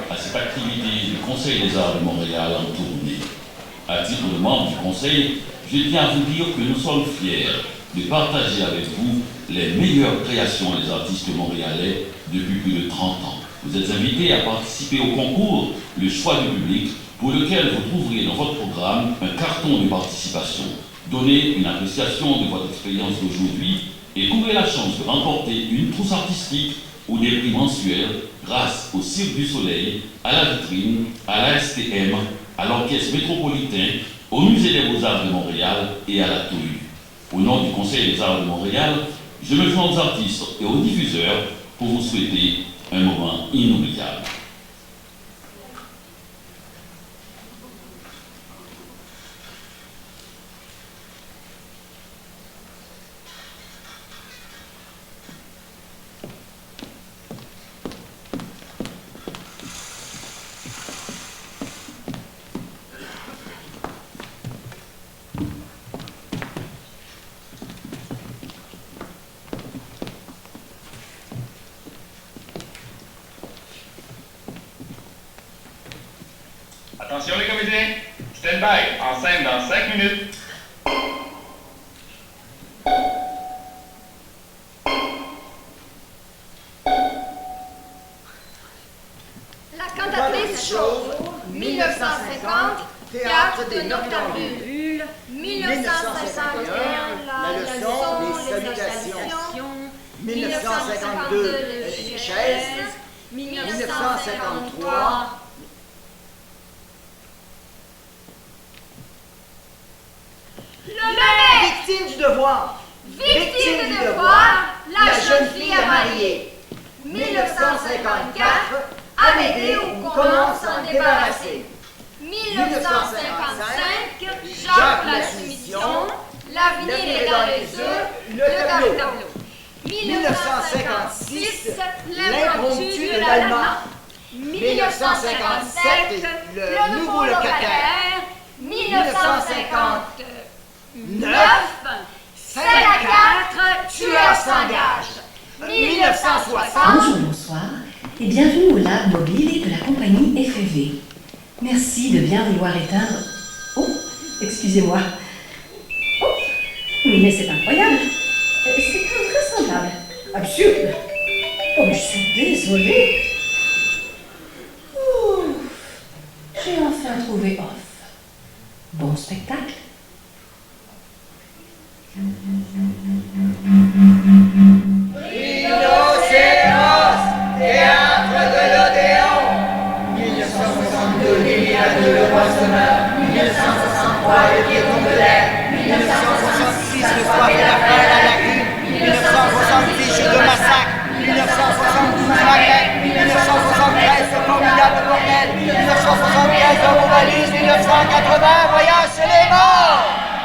À cette activité du Conseil des Arts de Montréal en tournée. À titre de membre du Conseil, je tiens à vous dire que nous sommes fiers de partager avec vous les meilleures créations des artistes montréalais depuis plus de 30 ans. Vous êtes invités à participer au concours Le Choix du public, pour lequel vous trouverez dans votre programme un carton de participation. Donnez une appréciation de votre expérience d'aujourd'hui et courez la chance de remporter une trousse artistique ou des prix mensuels grâce au Cirque du Soleil, à la vitrine, à la STM, à l'Orchestre métropolitain, au Musée des Beaux-Arts de Montréal et à la TOU. Au nom du Conseil des Arts de Montréal, je me joins aux artistes et aux diffuseurs pour vous souhaiter un moment inoubliable. Attention les comédiens, stand by, en scène dans 5 minutes. La cantatrice chauve, 1950, théâtre des Noctambules, 1951, la leçon des salutations, 1952, les chaises, 1953, victime du devoir. Victime du devoir, la jeune fille à marier. 1954, Amédée ou comment s'en débarrasser. 1955, Jacques la soumission, l'avenir est dans les œufs, le tableau. 1956, l'impromptu de l'allemand. 1957, le nouveau locataire. 1959, 54, tueur s'engage. 1960. Bonjour, bonsoir et bienvenue au lab mobile de la compagnie FEV. Merci de bien vouloir éteindre... Oh, excusez-moi. Oh, mais c'est incroyable. C'est invraisemblable. Absurde. Oh, mais je suis désolée. Ouf, j'ai enfin trouvé off. Bon spectacle. Rhinocéros, théâtre de l'Odéon. 1962, l'Iliade de le roi Sonneur. 1963, le piéton de l'air. 1966, le soir et la fin à la lagune. 1970, jeu de massacre. 1972, Maghreb. 1973, ce formidable bordel. 1975, Eurovalise. 1980, voyage chez les morts.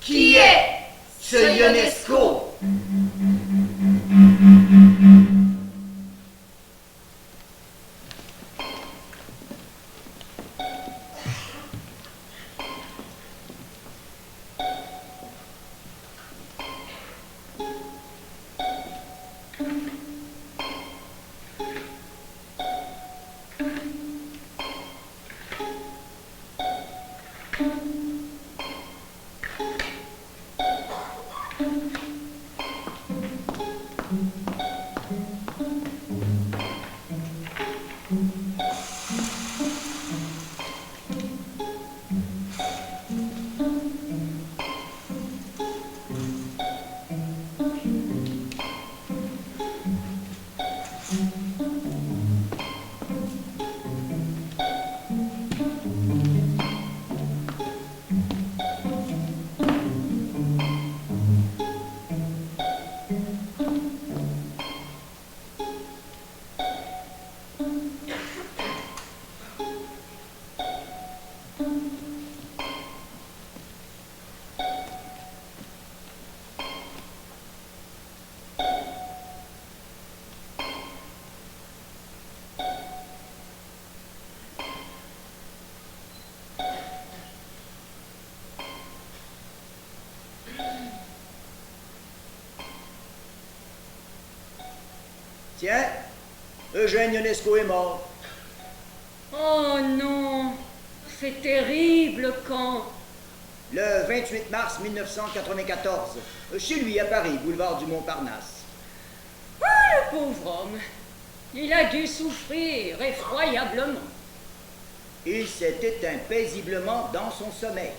Qui est ce Ionesco? Tiens, Eugène Ionesco est mort. Oh non, c'est terrible quand... Le 28 mars 1994, chez lui à Paris, boulevard du Montparnasse. Ah, le pauvre homme, il a dû souffrir effroyablement. Il s'est éteint paisiblement dans son sommeil.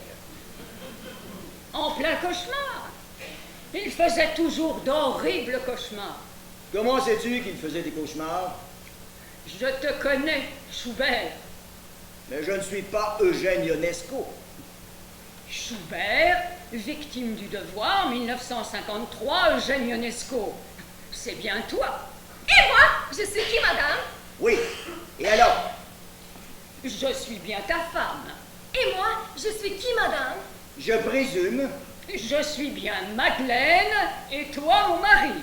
En plein cauchemar. Il faisait toujours d'horribles cauchemars. Comment sais-tu qu'il faisait des cauchemars? Je te connais, Schubert. Mais je ne suis pas Eugène Ionesco. Schubert, victime du devoir, 1953, Eugène Ionesco. C'est bien toi. Et moi, je suis qui, madame? Oui, et alors? Je suis bien ta femme. Et moi, je suis qui, madame? Je présume. Je suis bien Madeleine, et toi, mon mari.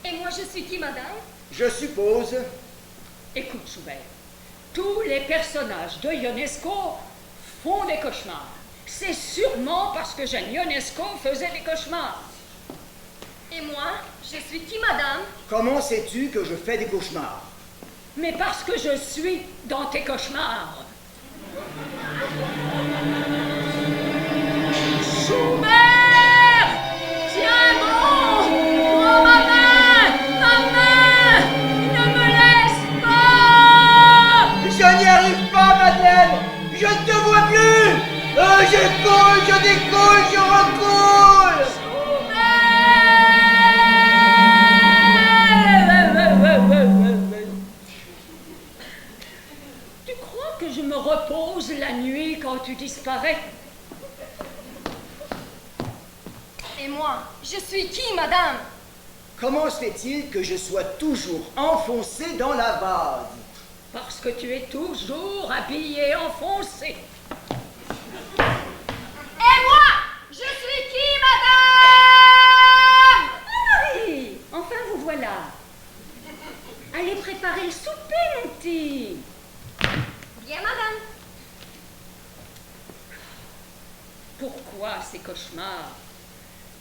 Et moi, je suis qui, madame? Je suppose. Écoute, Schubert, tous les personnages de Ionesco font des cauchemars. C'est sûrement parce que Eugène Ionesco faisait des cauchemars. Et moi, je suis qui, madame? Comment sais-tu que je fais des cauchemars? Mais parce que je suis dans tes cauchemars. Schubert! Tiens bon! Prends ma main! Ma main! Ne me laisse pas! Je n'y arrive pas, Madeleine! Je ne te vois plus! Je coule, je découle, je recoule! Tu crois que je me repose la nuit quand tu disparais? Et moi, je suis qui, madame? Comment se fait-il que je sois toujours enfoncé dans la vase? Parce que tu es toujours habillé enfoncé. Et moi, je suis qui, madame? Marie, enfin vous voilà. Allez préparer le souper, mon petit. Bien, madame. Pourquoi ces cauchemars?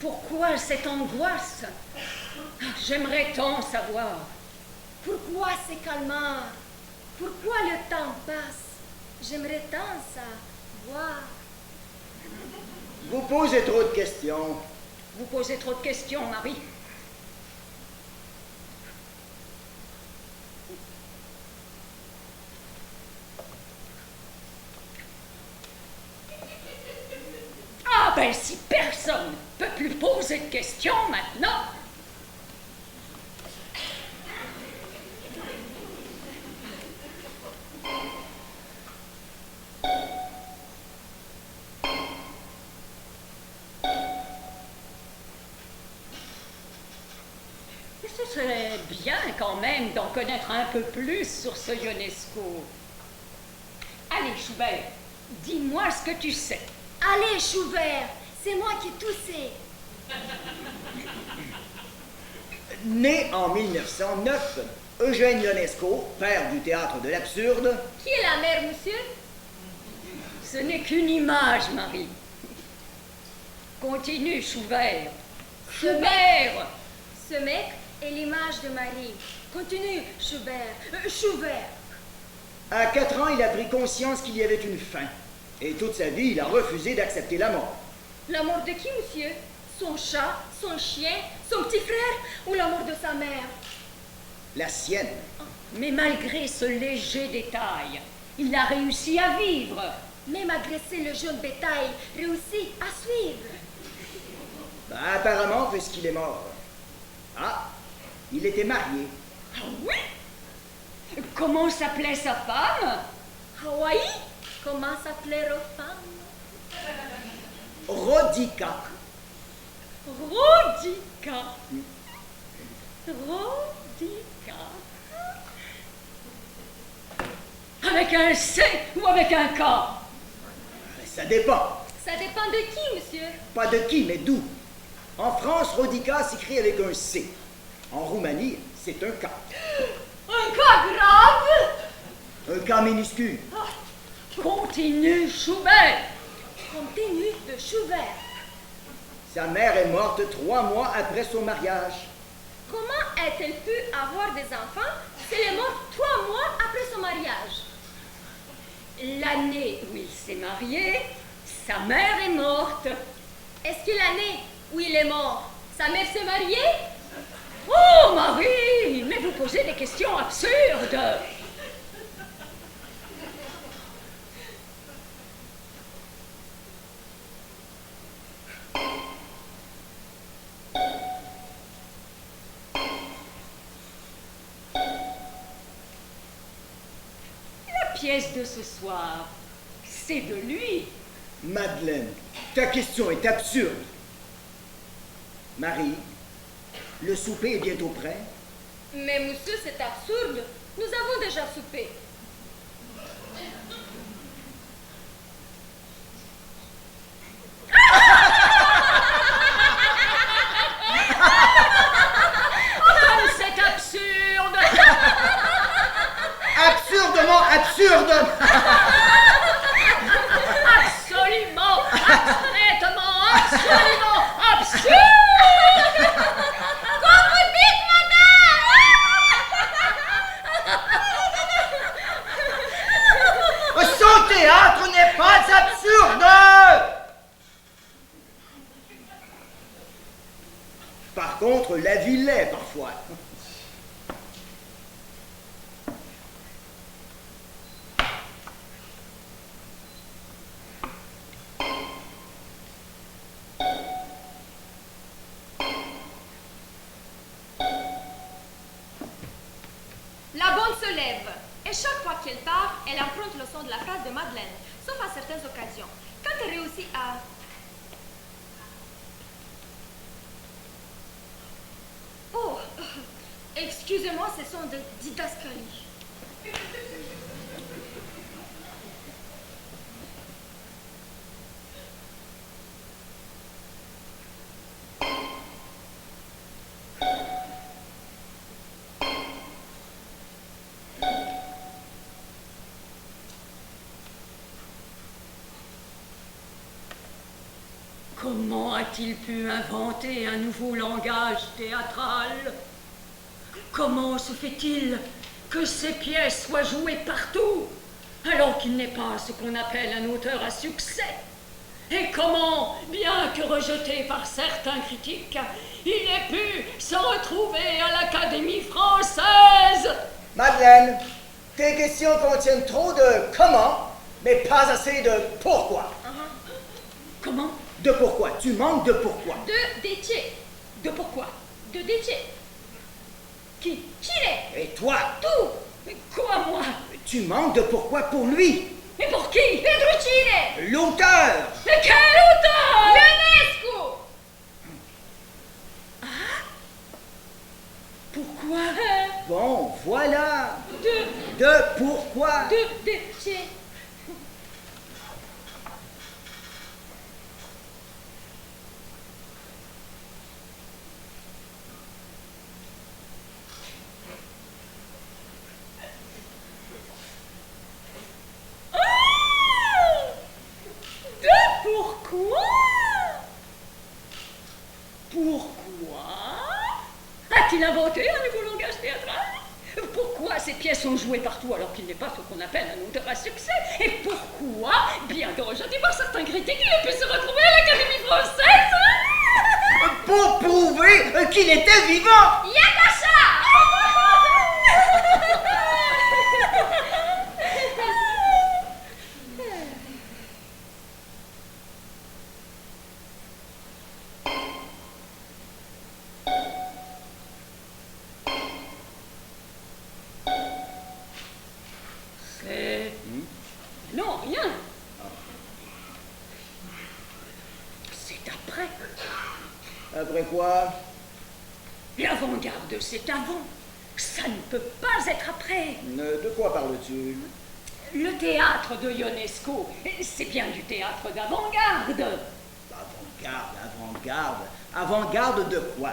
Pourquoi cette angoisse? J'aimerais tant savoir. Pourquoi ces calmars? Pourquoi le temps passe? J'aimerais tant savoir. Vous posez trop de questions. Vous posez trop de questions, Marie. Ah ben si personne ne peut plus poser de questions maintenant. Ce serait bien quand même d'en connaître un peu plus sur ce Ionesco. Allez, Schubert, dis-moi ce que tu sais. Allez, Schubert, C'est moi qui toussais. Né en 1909, Eugène Ionesco, père du théâtre de l'absurde. Qui est la mère, monsieur? Ce n'est qu'une image, Marie. Continue, Schubert. Schubert. Ce mec est l'image de Marie. Continue, Schubert. Schubert. À 4 ans, il a pris conscience qu'il y avait une fin. Et toute sa vie, il a refusé d'accepter la mort. La mort de qui, monsieur? Son chat, son chien, son petit frère ou la mort de sa mère? La sienne. Mais malgré ce léger détail, il a réussi à vivre. Même agressé le jeune bétail réussit à suivre. Bah, apparemment, puisqu'il est mort. Ah, il était marié. Ah oui? Comment s'appelait sa femme? Hawaï? Comment s'appelait leur femme? Rodica. Rodica. Rodica. Avec un C ou avec un K? Ça dépend. Ça dépend de qui, monsieur? Pas de qui, mais d'où. En France, Rodica s'écrit avec un C. En Roumanie, c'est un K. Un cas grave? Un K minuscule. Continue, Schubert. Continue de Schubert. Sa mère est morte 3 mois après son mariage. Comment a-t-elle pu avoir des enfants si elle est morte 3 mois après son mariage? L'année où il s'est marié, sa mère est morte. Est-ce que l'année où il est mort, sa mère s'est mariée? Oh, Marie, mais vous posez des questions absurdes. La pièce de ce soir, c'est de lui. Madeleine, ta question est absurde. Marie, le souper est bientôt prêt. Mais monsieur, c'est absurde. Nous avons déjà soupé. Comme c'est absurde. Absurdement absurde. Absolument, absolument, absolument absurde. Comme vous dites, madame! Son théâtre n'est pas absurde. Par contre, la vie l'est parfois. La bonne se lève. Et chaque fois qu'elle part, elle emprunte le son de la phrase de Madeleine, sauf à certaines occasions. Quand elle réussit à... Oh, excusez-moi, ce sont des didascalies. Comment a-t-il pu inventer un nouveau langage théâtral? Comment se fait-il que ces pièces soient jouées partout, alors qu'il n'est pas ce qu'on appelle un auteur à succès? Et comment, bien que rejeté par certains critiques, il ait pu se retrouver à l'Académie française? Madeleine, tes questions contiennent trop de comment, mais pas assez de pourquoi. Comment? De pourquoi. Tu manques de pourquoi. De Détier. De pourquoi? De Détier. Qui? Chile. Et toi, Tout. Mais quoi, moi? tu manques de pourquoi pour lui. Mais pour qui? Pedro Chile. L'auteur. Mais quel auteur? Ionesco. Pourquoi? Bon, voilà. De pourquoi. Détier. inventé un nouveau langage théâtral? Pourquoi ces pièces sont jouées partout alors qu'il n'est pas ce qu'on appelle un auteur à succès? Et pourquoi, bien que rejeté par certains critiques, il ait pu se retrouver à l'Académie française? Pour prouver qu'il était vivant. Yakasha! C'est... Non, rien. C'est après. Après quoi? L'avant-garde, c'est avant. Ça ne peut pas être après. De quoi parles-tu? Le théâtre de Ionesco, c'est bien du théâtre d'avant-garde. Avant-garde, avant-garde. Avant-garde de quoi?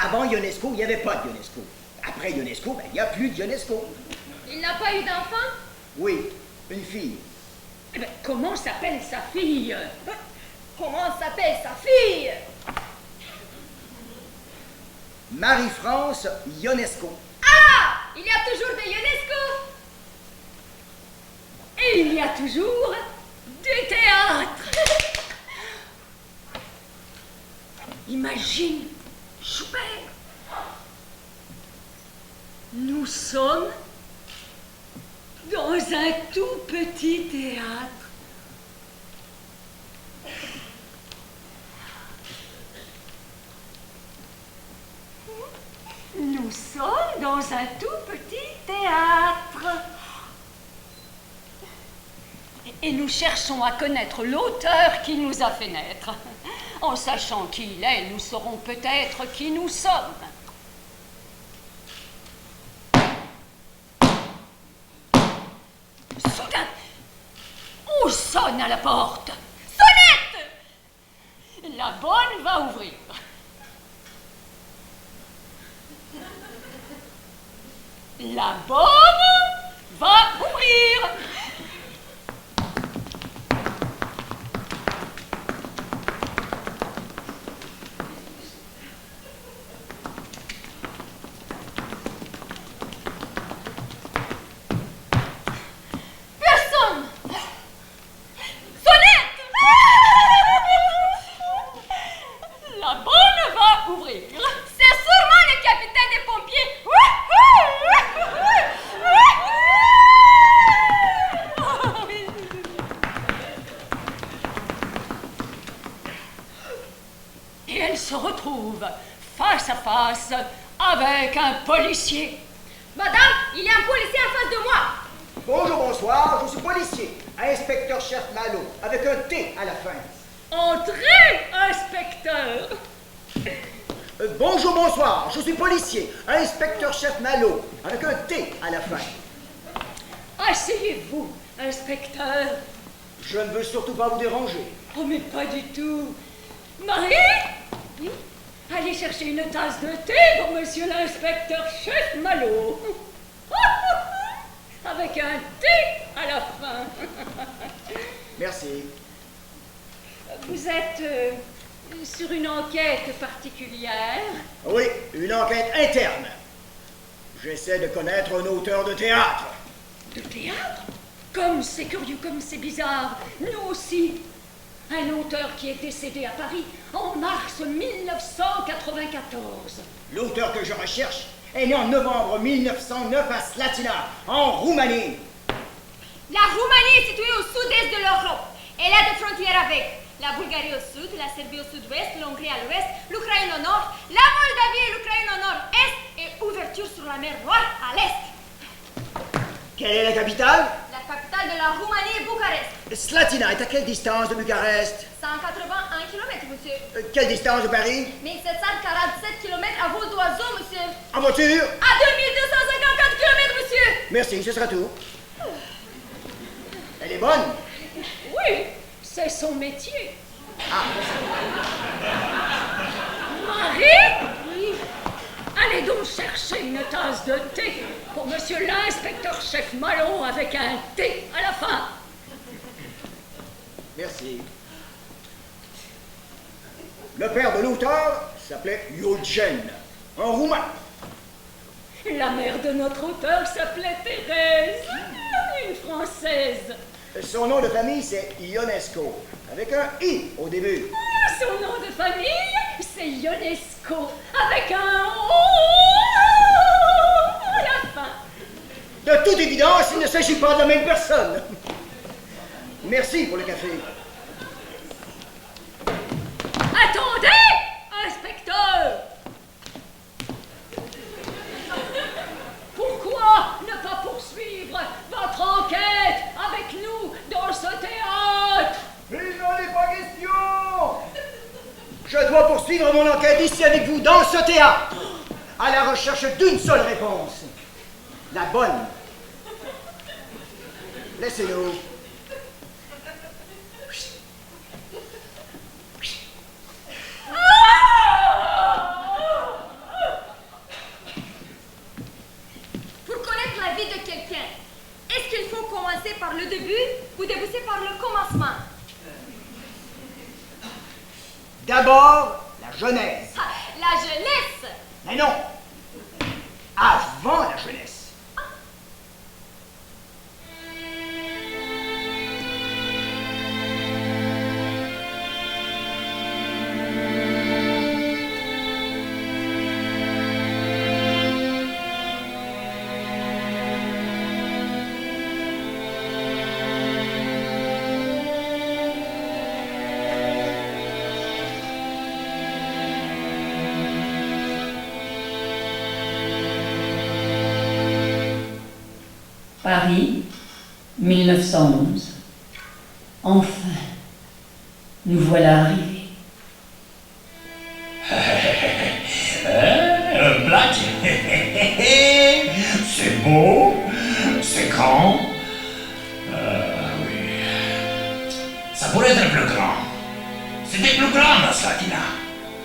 Avant Ionesco, il n'y avait pas de Ionesco. Après Ionesco, il n'y a plus de Ionesco. Il n'a pas eu d'enfant? Oui, une fille. Eh ben, comment s'appelle sa fille? Comment s'appelle sa fille? Marie-France Ionesco. Ah! Il y a toujours des Ionesco! Et il y a toujours du théâtre. Imagine, Schubert. Nous sommes dans un tout petit théâtre. Nous sommes dans un tout petit théâtre. Et nous cherchons à connaître l'auteur qui nous a fait naître. En sachant qui il est, nous saurons peut-être qui nous sommes. Soudain, on sonne à la porte. Sonnette! La bonne va ouvrir. La bonne va ouvrir. Personne! Sonnette! La bonne va ouvrir. C'est sûrement le capitaine des pompiers! Et elle se retrouve face à face avec un policier. Madame, il y a un policier en face de moi! Bonjour, bonsoir, je suis policier, inspecteur-chef Malo, avec un T à la fin. Entrez, inspecteur. Bonjour, bonsoir, je suis policier, inspecteur-chef Malo, avec un T à la fin. Asseyez-vous, inspecteur. Je ne veux surtout pas vous déranger. Oh, mais pas du tout. Marie? Oui? Allez chercher une tasse de thé pour monsieur l'inspecteur-chef Malo. Avec un T à la fin. Merci. Vous êtes sur une enquête particulière? Oui, une enquête interne. J'essaie de connaître un auteur de théâtre. De théâtre? Comme c'est curieux, comme c'est bizarre. Nous aussi. Un auteur qui est décédé à Paris en mars 1994. L'auteur que je recherche est né en novembre 1909 à Slatina, en Roumanie. La Roumanie est située au sud-est de l'Europe. Elle a des frontières avec la Bulgarie au sud, la Serbie au sud-ouest, l'Hongrie à l'ouest, l'Ukraine au nord, la Moldavie et l'Ukraine au nord-est et ouverture sur la mer Noire à l'est. Quelle est la capitale? La capitale de la Roumanie est Bucarest. Slatina est à quelle distance de Bucarest? 181 km, monsieur. Quelle distance de Paris? 1747 km à vol d'oiseau, monsieur. En voiture? À 2254 km, monsieur. Merci, ce sera tout. Elle est bonne? Oui, c'est son métier. Marie? Oui. Allez donc chercher une tasse de thé pour monsieur l'inspecteur-chef Malo avec un T à la fin. Merci. Le père de l'auteur s'appelait Eugen, un Roumain, La mère de notre auteur s'appelait Thérèse, une Française. Son nom de famille, c'est Ionesco, avec un I au début. Son nom de famille, c'est Ionesco, avec un O à la fin. De toute évidence, il ne s'agit pas de la même personne. Merci pour le café. Attendez, inspecteur! Pourquoi ne pas poursuivre votre enquête avec nous dans ce théâtre? Mais il n'en est pas question! Je dois poursuivre mon enquête ici avec vous, dans ce théâtre, à la recherche d'une seule réponse. La bonne. Laissez-nous. Pour connaître la vie de quelqu'un, est-ce qu'il faut commencer par le début ou débuter par le commencement? D'abord, la jeunesse. Ah, la jeunesse! Mais non! Avant la jeunesse. Paris, 1911. Enfin, nous voilà arrivés. Black. C'est beau, c'est grand. Oui. Ça pourrait être plus grand. C'était plus grand dans Slatina.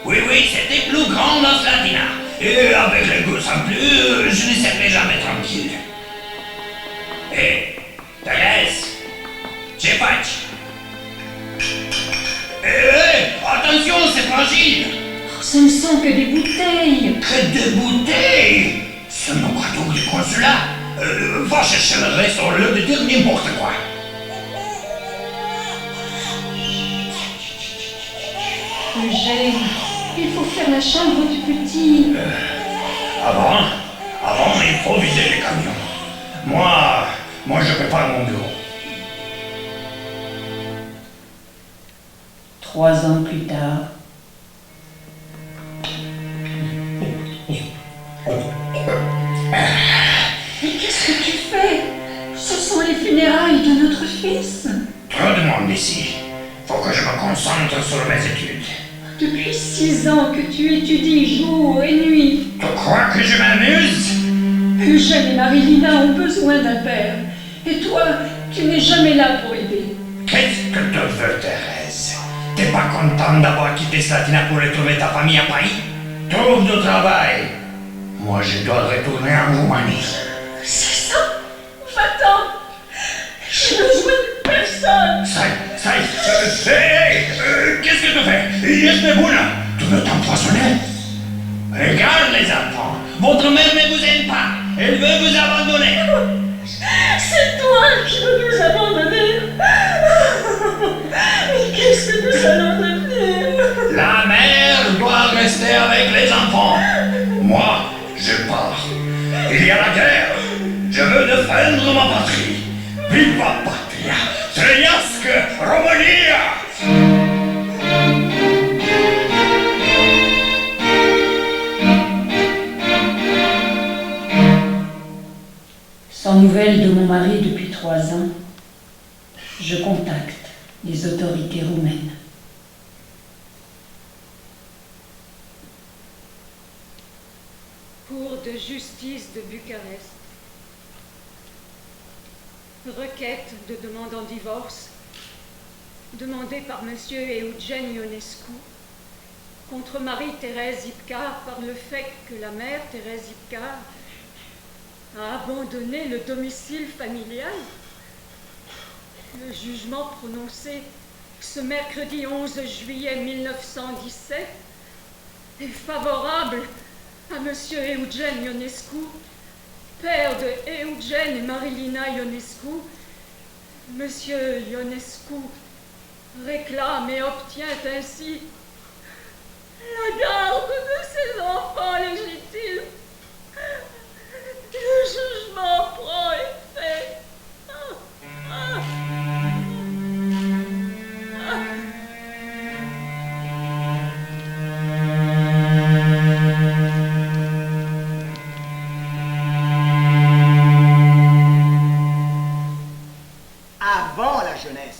Oui, c'était plus grand dans Slatina. Et avec les goûts en plus, je ne serai jamais tranquille. Hé, Thérèse, j'ai pas. Attention, c'est fragile. Oh, ce ne sont que des bouteilles. Que de bouteilles. Ce n'est pas tout du consulat. Va chercher le reste au lieu de dire n'importe quoi. Eugène, il faut faire la chambre du petit. Avant, il faut vider les camions. Moi, je prépare mon bureau. 3 ans plus tard. Mais qu'est-ce que tu fais? Ce sont les funérailles de notre fils. Trop de monde ici. Faut que je me concentre sur mes études. Depuis 6 ans que tu étudies jour et nuit. Tu crois que je m'amuse? Eugène et Marilina ont besoin d'un père. Et toi, tu n'es jamais là pour aider. Qu'est-ce que tu veux, Thérèse? T'es pas contente d'avoir quitté Slatina pour retrouver ta famille à Paris? Trouve du travail. Moi, je dois retourner en Roumanie. C'est ça? Va-t'en. J'ai besoin de personne. Qu'est-ce que tu fais? Yesmebouna, tu veux t'empoisonner? Regarde les enfants, votre mère ne vous aime pas, elle veut vous abandonner. C'est toi qui veux nous abandonner. Mais qu'est-ce que nous allons devenir? La mère doit rester avec les enfants. Moi, je pars. Il y a la guerre. Je veux défendre ma patrie. Viva patria, Trăiască România! Sans nouvelles de mon mari depuis 3 ans, je contacte les autorités roumaines. Cour de justice de Bucarest. Requête de demande en divorce demandée par Monsieur Eugen Ionescu contre Marie-Thérèse Ipcar par le fait que la mère Thérèse Ipcar a abandonné le domicile familial. Le jugement prononcé ce mercredi 11 juillet 1917 est favorable à Monsieur Eugen Ionescu, père de Eugen et Marilina Ionescu, Monsieur Ionescu réclame et obtient ainsi la garde de ses enfants légitimes. Le jugement prend effet. Avant la jeunesse.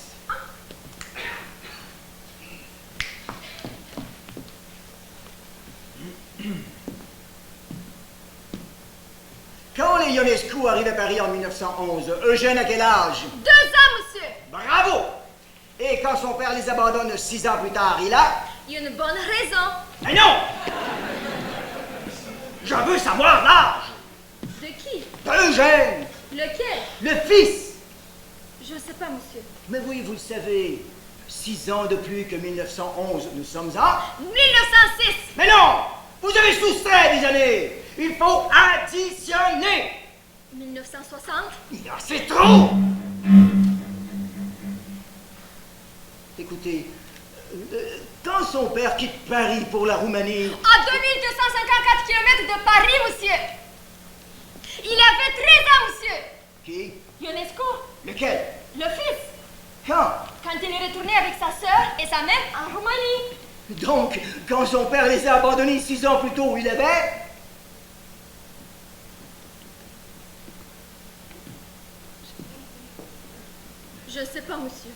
Quand les Ionescu arrivent à Paris en 1911, Eugène a quel âge? 2 ans, monsieur. Bravo! Et quand son père les abandonne 6 ans plus tard, il a... Il y a une bonne raison. Mais non! Je veux savoir l'âge De qui? d'Eugène, Lequel? le fils. Je ne sais pas, monsieur. Mais oui, vous le savez, 6 ans de plus que 1911, nous sommes à... 1906. Mais non! Vous avez soustrait des années! Il faut additionner! 1960. C'est trop! Écoutez, quand son père quitte Paris pour la Roumanie... À 2254 km de Paris, monsieur. Il avait 13 ans, monsieur. Qui? Ionescu, Lequel? le fils. Quand? Quand il est retourné avec sa sœur et sa mère en Roumanie. Donc, quand son père les a abandonnés 6 ans plus tôt, il avait... Je ne sais pas, monsieur.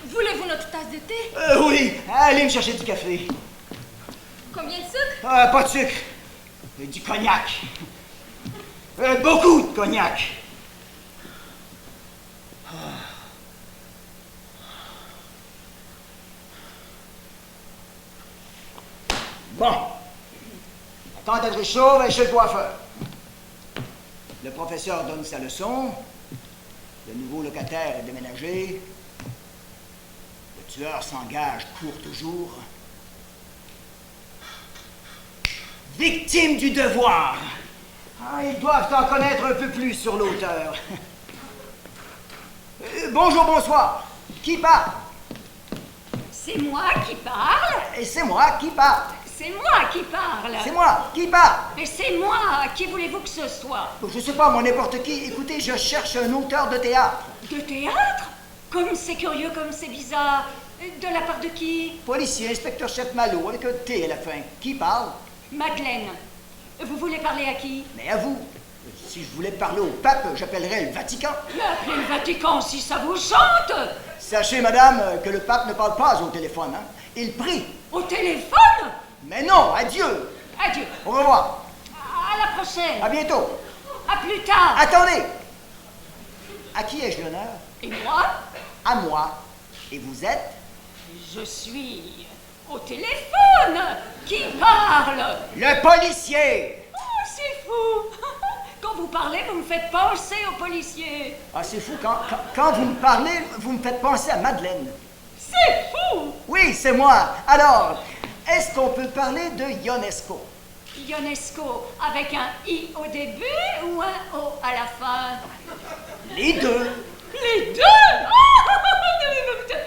Voulez-vous notre tasse de thé? Oui, allez me chercher du café. Combien de sucre? Pas de sucre. Du cognac. Beaucoup de cognac. Bon. Quand d'être chaud, va chez le coiffeur. Le professeur donne sa leçon. Le nouveau locataire est déménagé. Le tueur s'engage, court toujours. Victime du devoir. Ils doivent en connaître un peu plus sur l'auteur. Bonjour, bonsoir. Qui parle? C'est moi qui parle. Et c'est moi qui parle. C'est moi qui parle. C'est moi qui parle. Mais c'est moi. Qui voulez-vous que ce soit? Je sais pas, moi, n'importe qui. Écoutez, je cherche un auteur de théâtre. De théâtre? Comme c'est curieux, comme c'est bizarre. De la part de qui? Policier, inspecteur-chef Malo, avec un T à la fin. Qui parle? Madeleine. Vous voulez parler à qui? Mais à vous. Si je voulais parler au pape, j'appellerais le Vatican. Mais appelez le Vatican si ça vous chante. Sachez, madame, que le pape ne parle pas au téléphone, hein. Il prie. Au téléphone? Mais non, adieu. Adieu. Au revoir. À la prochaine. À bientôt. À plus tard. Attendez. À qui ai-je l'honneur? Et moi? À moi. Et vous êtes? Je suis au téléphone. Qui parle? Le policier. Oh, c'est fou. Quand vous parlez, vous me faites penser aux policiers. Ah, c'est fou. Quand vous me parlez, vous me faites penser à Madeleine. C'est fou. Oui, c'est moi. Alors, est-ce qu'on peut parler de Ionescu? Ionescu avec un I au début ou un O à la fin? Les deux. Les deux?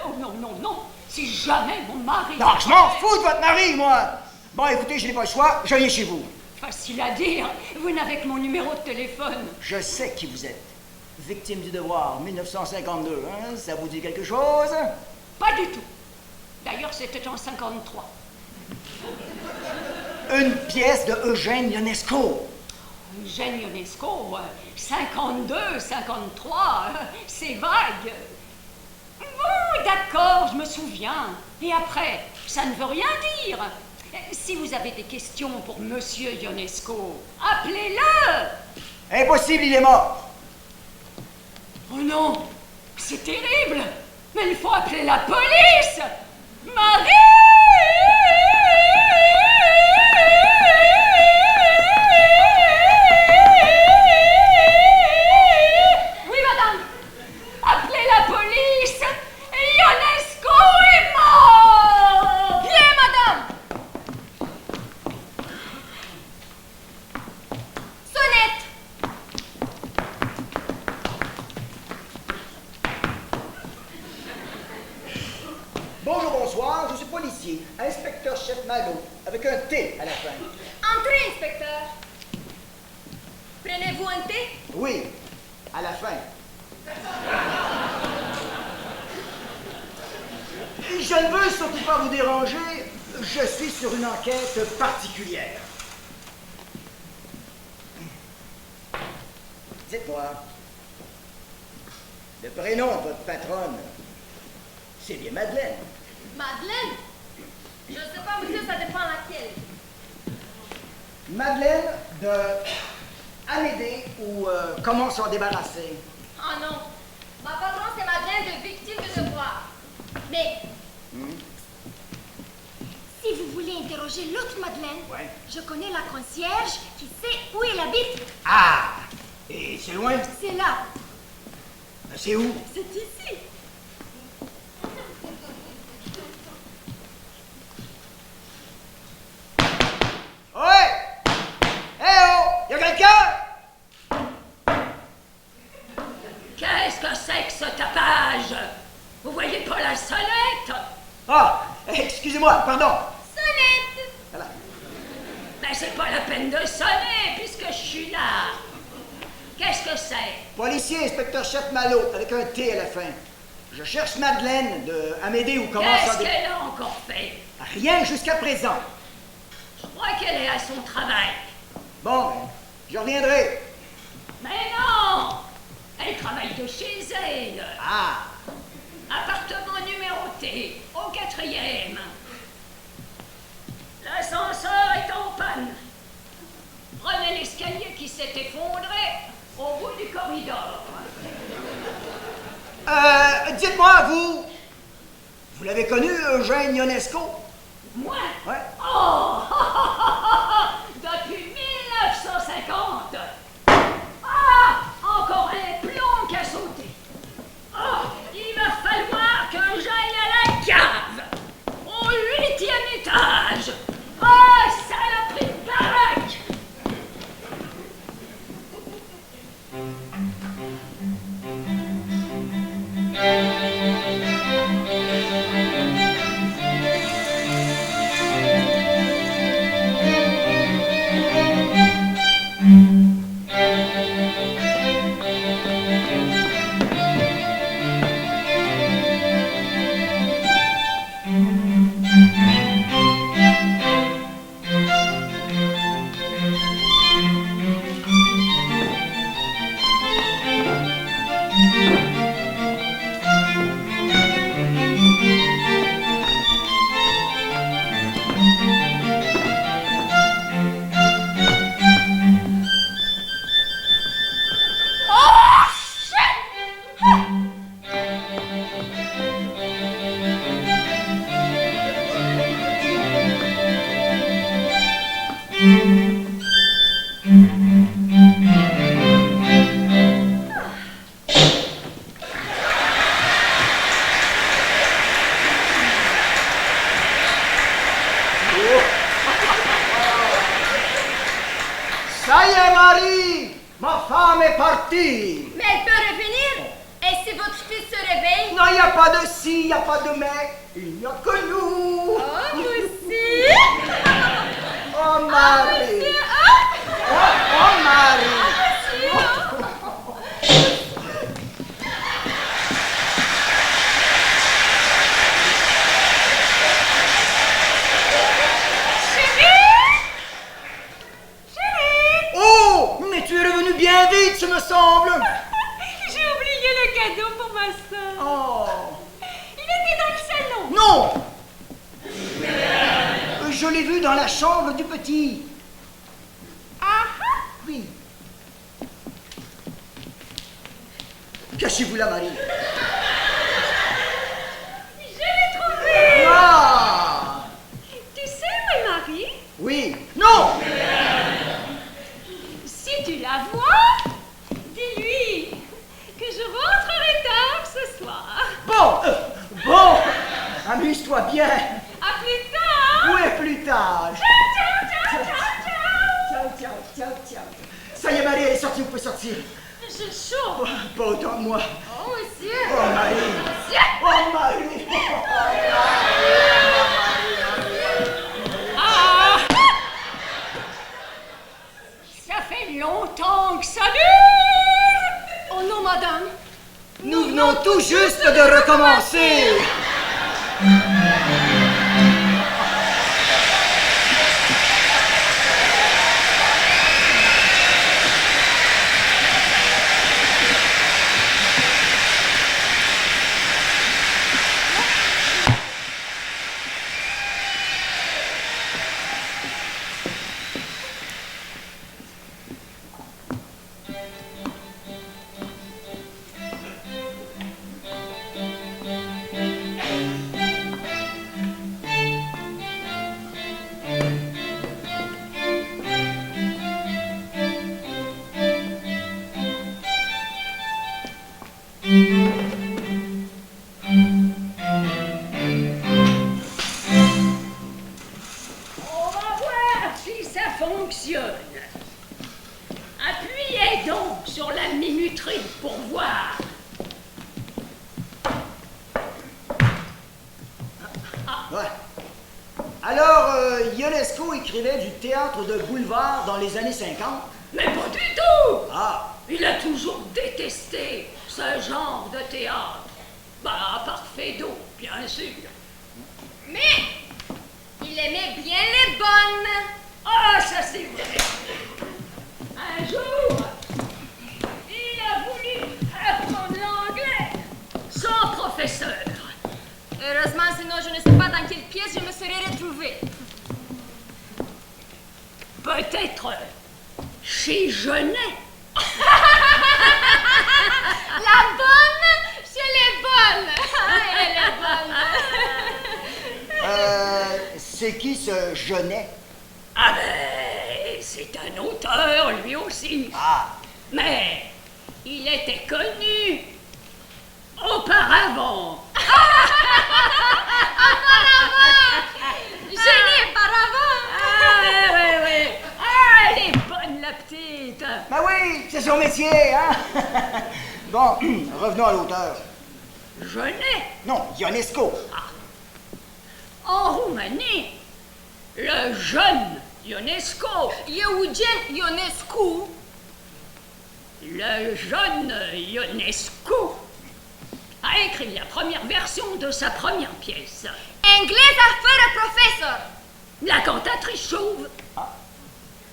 Oh non, non, non. Si jamais mon mari... Non, je m'en fous de votre mari, moi. Bon, écoutez, je n'ai pas le choix. Je viens chez vous. Facile à dire. Vous n'avez que mon numéro de téléphone. Je sais qui vous êtes. Victime du devoir, 1952, hein? Ça vous dit quelque chose? Pas du tout. D'ailleurs, c'était en 53. Une pièce de Eugène Ionescu. Eugène Ionescu, 52, 53, c'est vague. Bon, d'accord, je me souviens. Et après, ça ne veut rien dire. Si vous avez des questions pour Monsieur Ionescu, appelez-le. Impossible, il est mort. Oh non, c'est terrible. Mais il faut appeler la police. Marie! Oui, madame. Appelez la police. Ionescu est mort. policier, inspecteur-chef Malo, avec un T à la fin. Entrez, inspecteur. Prenez-vous un thé? Oui, à la fin. Je ne veux surtout pas vous déranger, je suis sur une enquête particulière. Dites-moi, le prénom de votre patronne, c'est bien Madeleine. Madeleine? Je ne sais pas, monsieur, ça dépend laquelle. Madeleine de Amédée ou comment s'en débarrasser? Oh non, ma patronne, c'est Madeleine de victime de devoir. Mais, si vous voulez interroger l'autre Madeleine, Ouais. je connais la concierge qui sait où elle habite. Ah! Et c'est loin? C'est là. C'est où? C'est ici. Ouais! Eh oh! Y'a quelqu'un? Qu'est-ce que c'est que ce tapage? Vous voyez pas la sonnette? Ah! Excusez-moi, pardon. Sonnette. Voilà. Ben c'est pas la peine de sonner puisque je suis là. Qu'est-ce que c'est? Policier, inspecteur-chef Malo, avec un T à la fin. Je cherche Madeleine de Amédée ou comment ça... Qu'est-ce qu'elle a encore fait? Rien jusqu'à présent. Je crois qu'elle est à son travail. Bon, ben, je reviendrai. Mais non! Elle travaille de chez elle. Ah! Appartement numéroté, au 4e. L'ascenseur est en panne. Prenez l'escalier qui s'est effondré au bout du corridor. Dites-moi, vous l'avez connu, Eugène Ionesco? Moi? Ouais. Oh! Depuis 1950! Ah! Encore un plomb qui a sauté. Oh! Il va falloir que j'aille à la cave! Au 8e étage! Oh! Saloperie de baraque! Ça y est, Marie! Ma femme est partie! Mais elle peut revenir. Et si votre fils se réveille? Non, il n'y a pas de si, il n'y a pas de mais, il n'y a que nous! Oh, vous aussi? Oh, Marie! Oh, Marie! Oh! Mais tu es revenu bien vite, ce me semble! J'ai oublié le cadeau pour ma soeur. Oh! Il était dans le salon. Non! Je l'ai vu dans la chambre du petit. Ah! Oui. Cachez-vous là, Marie. Je l'ai trouvé. Ah! Tu sais où est Marie? Oui. Non! Si tu la vois, dis-lui que je rentrerai tard ce soir. Bon! Amuse-toi bien. À plus tard. Où est plus tard? Ciao, ciao, ciao, ciao, ciao. Ciao. Ça y est, Marie, elle est sortie, vous pouvez sortir. Je chauffe. Pas autant que moi. Oh, monsieur. Oh, Marie. Monsieur. Oh, Marie. Oh, Marie. venons tout juste de recommencer. On va voir si ça fonctionne. Appuyez donc sur la minuterie pour voir. Ouais. Alors, Ionesco écrivait du théâtre de boulevard dans les années 50. Mais pas du tout! Ah, Il a toujours détesté ce genre de théâtre. Bah, à part Feydeau, bien sûr. Mais il aimait bien les bonnes. Ah, ça c'est vrai. Un jour, il a voulu apprendre l'anglais sans professeur. Heureusement, sinon je ne sais pas dans quelle pièce je me serais retrouvée. Peut-être chez Genet. La bonne chez les bonnes. Elle est bonne. c'est qui ce Genet? Ah ben, c'est un auteur lui aussi. Ah, Mais il était connu auparavant. Génie par avant. Ah, oui. Ah, elle est bonne, la petite. ben oui, c'est son métier, hein? Bon, revenons à l'auteur. Genet. Non, Ionesco. En Roumanie, le jeune Ionesco, Eugen Ionescu. le jeune Ionescu, a écrit la première version de sa première pièce, Anglaise à faire professeur. La cantatrice chauve.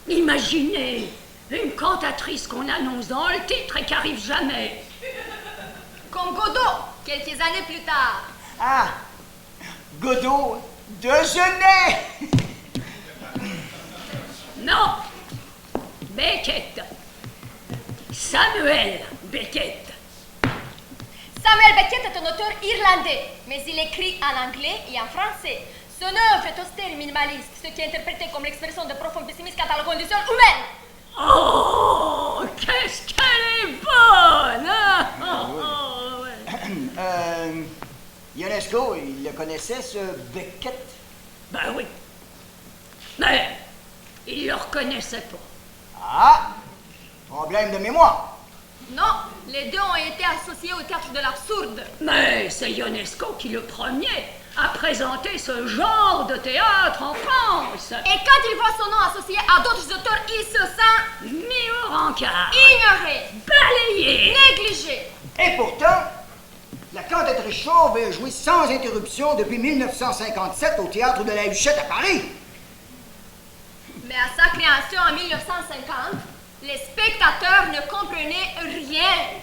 Imaginez une cantatrice qu'on annonce dans le titre et qui arrive jamais. Comme Godot, quelques années plus tard. Ah, Godot de Genet. Non, Beckett. Samuel Beckett. Samuel Beckett est un auteur irlandais, mais il écrit en anglais et en français. Son œuvre est austère et minimaliste, ce qui est interprété comme l'expression de profond pessimisme quant à la condition humaine. Oh, qu'est-ce qu'elle est bonne, hein? Oh, ouais. Ionesco, il le connaissait, ce Beckett? Ben oui. Mais il le reconnaissait pas. Ah, problème de mémoire. Non, les deux ont été associés au théâtre de l'absurde. Mais c'est Ionesco qui le premier a présenté ce genre de théâtre en France. Et quand il voit son nom associé à d'autres auteurs, il se sent Mis au rencard, ignoré, balayé. négligé. Et pourtant, la cantatrice chauve a joué sans interruption depuis 1957 au théâtre de la Huchette à Paris. Mais à sa création en 1950, les spectateurs ne comprenaient rien.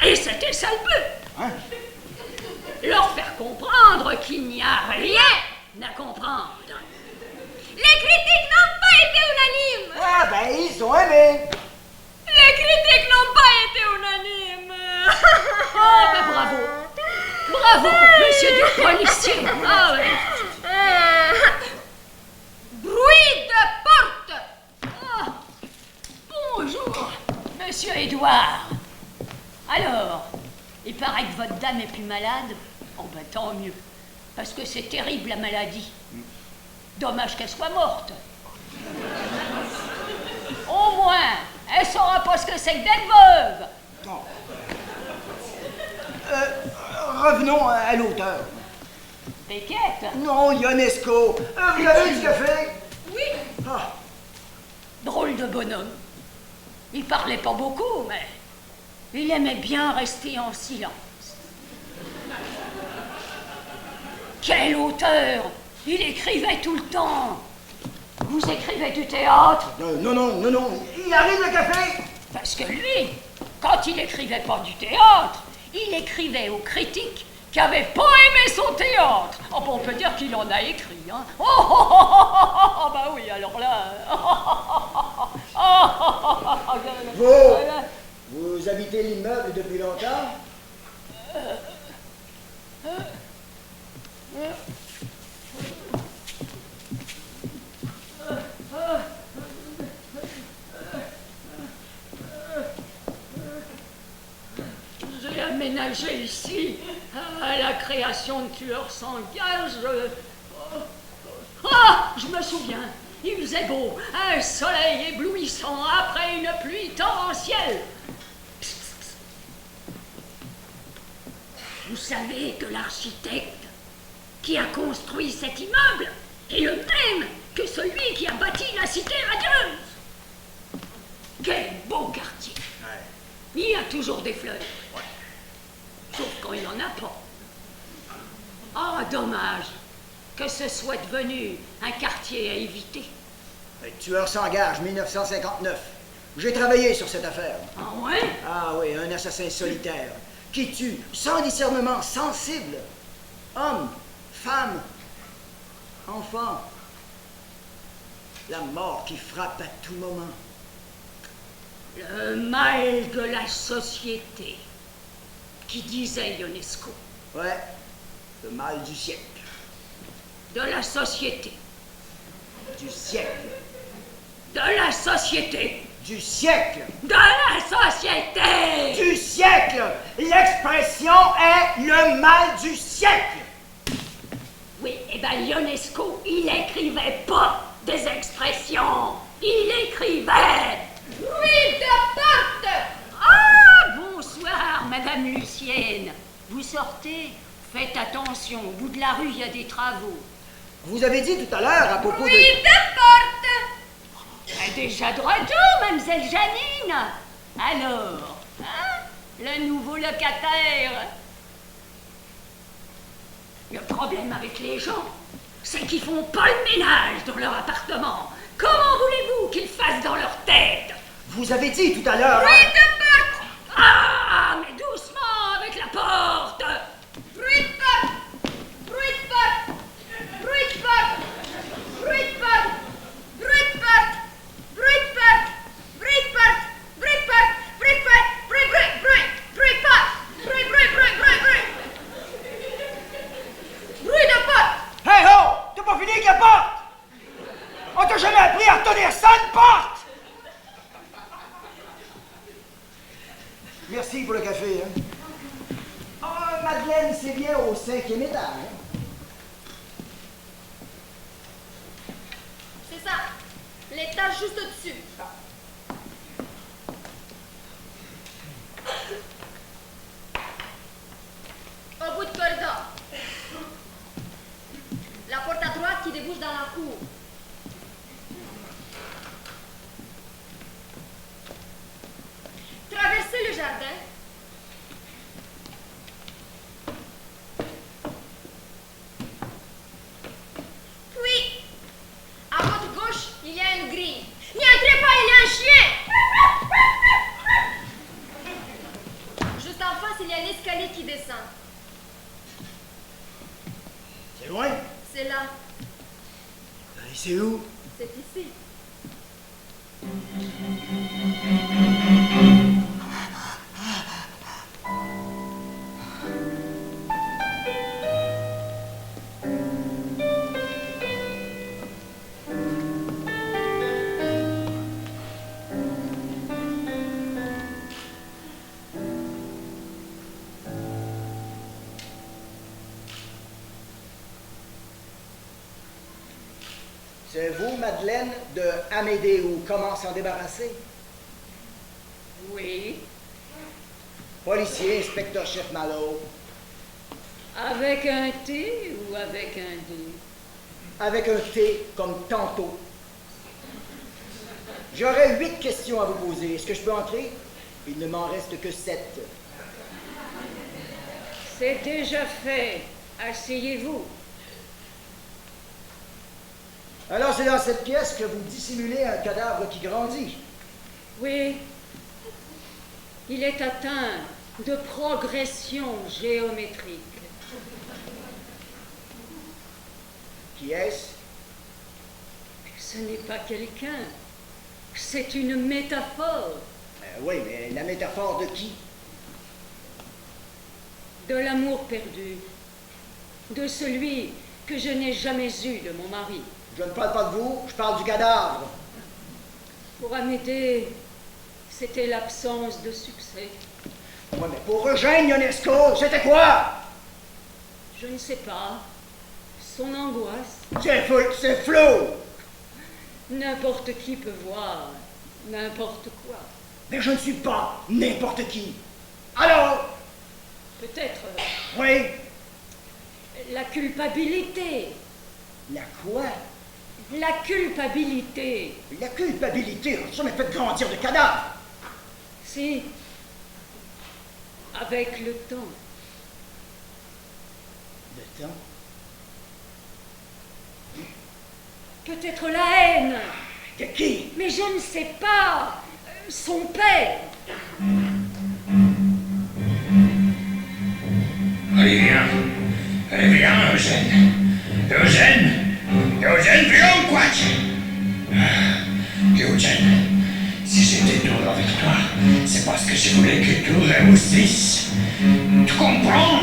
Et c'était ça le but. Hein? Leur faire comprendre qu'il n'y a rien à comprendre. Les critiques n'ont pas été unanimes. Ah ben, ils ont aimé. Les critiques n'ont pas été unanimes. Oh, ben bravo. Bravo, monsieur du policier. Ah ouais. Bruit de porte. Ah, bonjour, monsieur Édouard. Alors, il paraît que votre dame est plus malade. Oh ben tant mieux, parce que c'est terrible la maladie. Dommage qu'elle soit morte. Au moins, elle saura pas ce que c'est que d'être veuve. Non. Revenons à l'auteur. Beckett, Non, Ionesco. Vous avez du café? Oui. Ah, drôle de bonhomme. Il parlait pas beaucoup, mais il aimait bien rester en silence. Quel auteur! Il écrivait tout le temps. Vous écrivez du théâtre? Non. Il arrive le café! Parce que lui, quand il écrivait pas du théâtre, il écrivait aux critiques qui n'avaient pas aimé son théâtre. Oh, bon, on peut dire qu'il en a écrit, hein. Oh, bah oui, alors là... Vous habitez l'immeuble depuis longtemps? J'ai aménagé ici à la création de Tueurs sans gage. Ah, je me souviens, il faisait beau, un soleil éblouissant après une pluie torrentielle. Vous savez que l'architecte qui a construit cet immeuble est le même que celui qui a bâti la cité radieuse. Quel beau quartier. Il y a toujours des fleurs. Sauf quand il n'en a pas. Ah, dommage que ce soit devenu un quartier à éviter. Tueurs sans gage, 1959. J'ai travaillé sur cette affaire. Ah ouais? Ah oui, un assassin solitaire qui tue sans discernement sensible. Hommes, femmes, enfants. La mort qui frappe à tout moment. Le mal de la société, qui disait Ionesco. Ouais, le mal du siècle. De la société. Du siècle. De la société. Du siècle. De la société. Du siècle. L'expression est le mal du siècle. Oui, et ben Ionesco, il écrivait pas des expressions. Il écrivait... Bruit de porte! Ah, bonsoir, Madame Lucienne. Vous sortez? Faites attention, au bout de la rue, il y a des travaux. Vous avez dit tout à l'heure à propos Bruit de porte! Déjà de retour, Mademoiselle Janine. Alors, hein, le nouveau locataire. Le problème avec les gens, c'est qu'ils font pas le ménage dans leur appartement. Comment voulez-vous qu'ils fassent dans leur tête? Vous avez dit tout à l'heure... Bruit de porte! Ah, mais doucement avec la porte! Bruit de porte! Bruit de porte! Bruit de porte! Bruit de porte! Bruit de porte! Bruit de porte! Bruit de porte! Bruit de porte! Bruit de porte! Bruit, bruit, bruit! Bruit de porte! Bruit, bruit, bruit, bruit, bruit! Bruit de porte! Hey ho! T'as pas fini avec la porte? On t'a jamais appris à retenir ça, une porte! Merci pour le café, hein. Oh, Madeleine, c'est bien au 5e étage. Hein? C'est ça. L'étage juste au-dessus. Au bout de corridor. La porte à droite qui débouche dans la cour. Traversez le jardin. Puis, à votre gauche, il y a une grille. N'y entrez pas, il y a un chien. Juste en face, il y a un escalier qui descend. C'est loin? C'est là. Et c'est où? C'est ici. C'est vous, Madeleine, de Amédée ou comment s'en débarrasser? Oui, Policier, inspecteur-chef Malo. avec un T ou avec un D? Avec un T comme tantôt. J'aurais 8 questions à vous poser. Est-ce que je peux entrer? Il ne m'en reste que 7. C'est déjà fait. Asseyez-vous. Alors c'est dans cette pièce que vous dissimulez un cadavre qui grandit. Oui. Il est atteint de progression géométrique. Qui est-ce? Ce n'est pas quelqu'un. C'est une métaphore. Oui, mais la métaphore de qui? De l'amour perdu. De celui que je n'ai jamais eu de mon mari. Je ne parle pas de vous, je parle du cadavre. Pour Amédée, c'était l'absence de succès. Oui, mais pour Eugène Ionesco, c'était quoi? Je ne sais pas. Son angoisse. C'est flou! N'importe qui peut voir n'importe quoi. Mais je ne suis pas n'importe qui. Alors? Peut-être Oui. la culpabilité. La quoi? La culpabilité. La culpabilité n'a jamais fait grandir de cadavre. Si, avec le temps. Le temps? Peut-être la haine. De qui? Mais je ne sais pas. Son père. Allez, viens. Allez, viens, Eugène. Eugène, viens, quoi? Eugène, si j'étais dur avec toi, c'est parce que je voulais que tu réussisses. Tu comprends?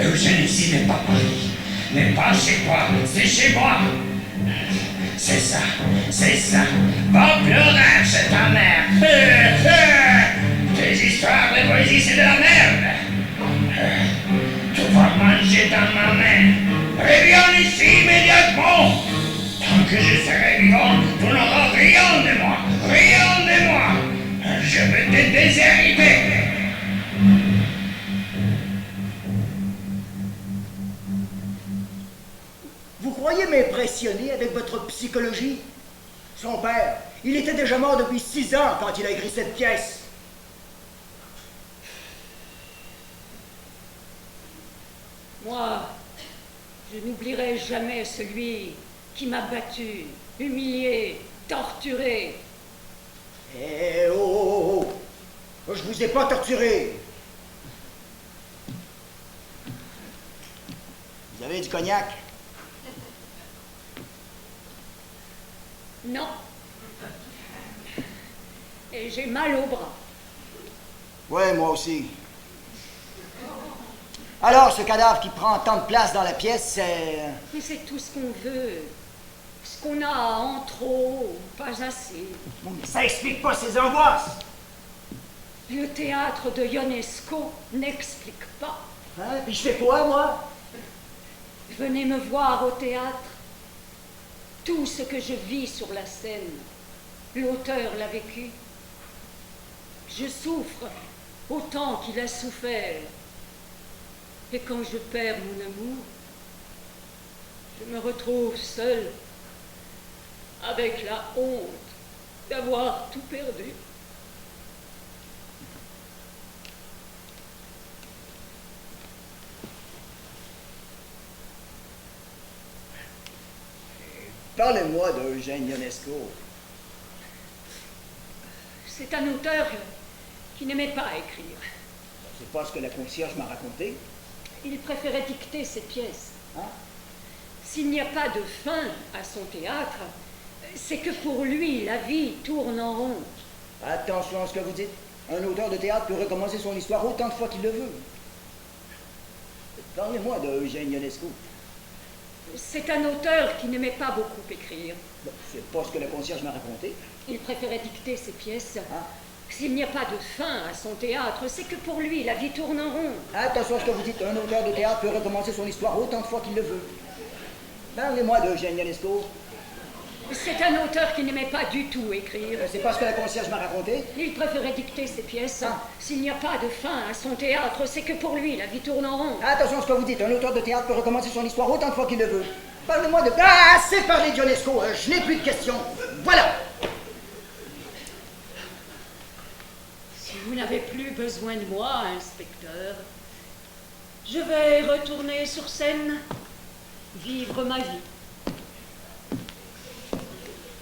Eugène, ici n'est pas Paris. N'est pas chez toi, c'est chez moi. C'est ça. Va pleurer chez ta mère. Tes histoires de poésie, c'est de la merde. Tu vas manger dans ma main. Reviens ici immédiatement. Tant que je serai vivant, tu n'auras rien de moi. Je vais te déshériter. Vous croyez m'impressionner avec votre psychologie? Son père, il était déjà mort depuis 6 ans quand il a écrit cette pièce. Moi, je n'oublierai jamais celui qui m'a battu, humilié, torturé. Eh oh! Je vous ai pas torturé. Vous avez du cognac? Non. Et j'ai mal au bras. Ouais, moi aussi. Alors, ce cadavre qui prend tant de place dans la pièce, c'est... Mais c'est tout ce qu'on veut. Ce qu'on a en trop, pas assez. Bon, mais ça explique pas ses angoisses. Le théâtre de Ionesco n'explique pas. Hein? Puis je fais quoi, moi? Venez me voir au théâtre. Tout ce que je vis sur la scène, l'auteur l'a vécu. Je souffre autant qu'il a souffert. Et quand je perds mon amour, je me retrouve seule, avec la honte d'avoir tout perdu. Parlez-moi d'Eugène Ionesco. C'est un auteur qui n'aimait pas écrire. C'est pas ce que la concierge m'a raconté. Il préférait dicter ses pièces. Hein? S'il n'y a pas de fin à son théâtre, c'est que pour lui, la vie tourne en rond. Attention à ce que vous dites. Un auteur de théâtre peut recommencer son histoire autant de fois qu'il le veut. Parlez-moi d'Eugène Ionesco. C'est un auteur qui n'aimait pas beaucoup écrire. C'est pas ce que la concierge m'a raconté. Il préférait dicter ses pièces. Hein? S'il n'y a pas de fin à son théâtre, c'est que pour lui, la vie tourne en rond. Attention à ce que vous dites. Un auteur de théâtre peut recommencer son histoire autant de fois qu'il le veut. Parlez-moi d'Eugène Ionesco. C'est un auteur qui n'aimait pas du tout écrire. C'est pas ce que la concierge m'a raconté. Il préférait dicter ses pièces. Ah. S'il n'y a pas de fin à son théâtre, c'est que pour lui, la vie tourne en rond. Attention à ce que vous dites. Un auteur de théâtre peut recommencer son histoire autant de fois qu'il le veut. Parlez-moi de... Ah, c'est parler d'Ionesco. Je n'ai plus de questions. Voilà. Si vous n'avez plus besoin de moi, inspecteur, je vais retourner sur scène. vivre ma vie.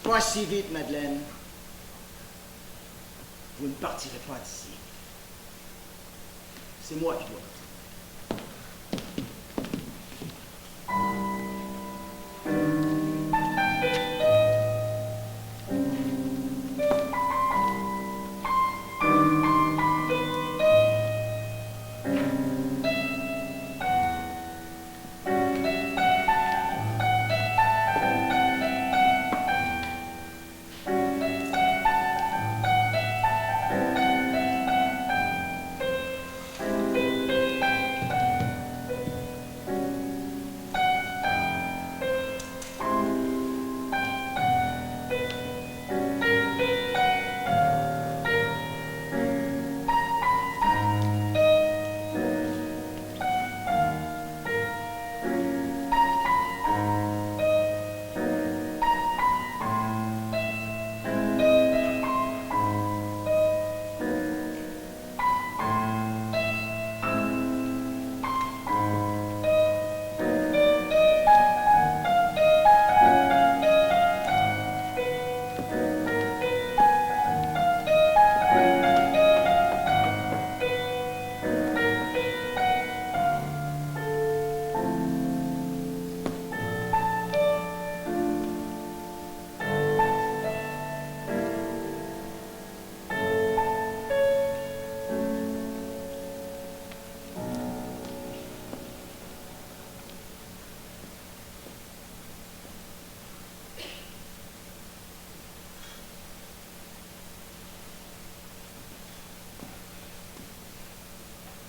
Pas si vite, Madeleine. Vous ne partirez pas d'ici. C'est moi qui dois partir.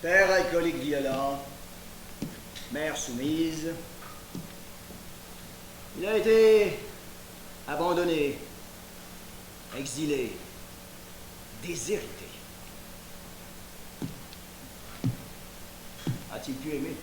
Père alcoolique violent, mère soumise. Il a été abandonné, exilé, déshérité. A-t-il pu aimer?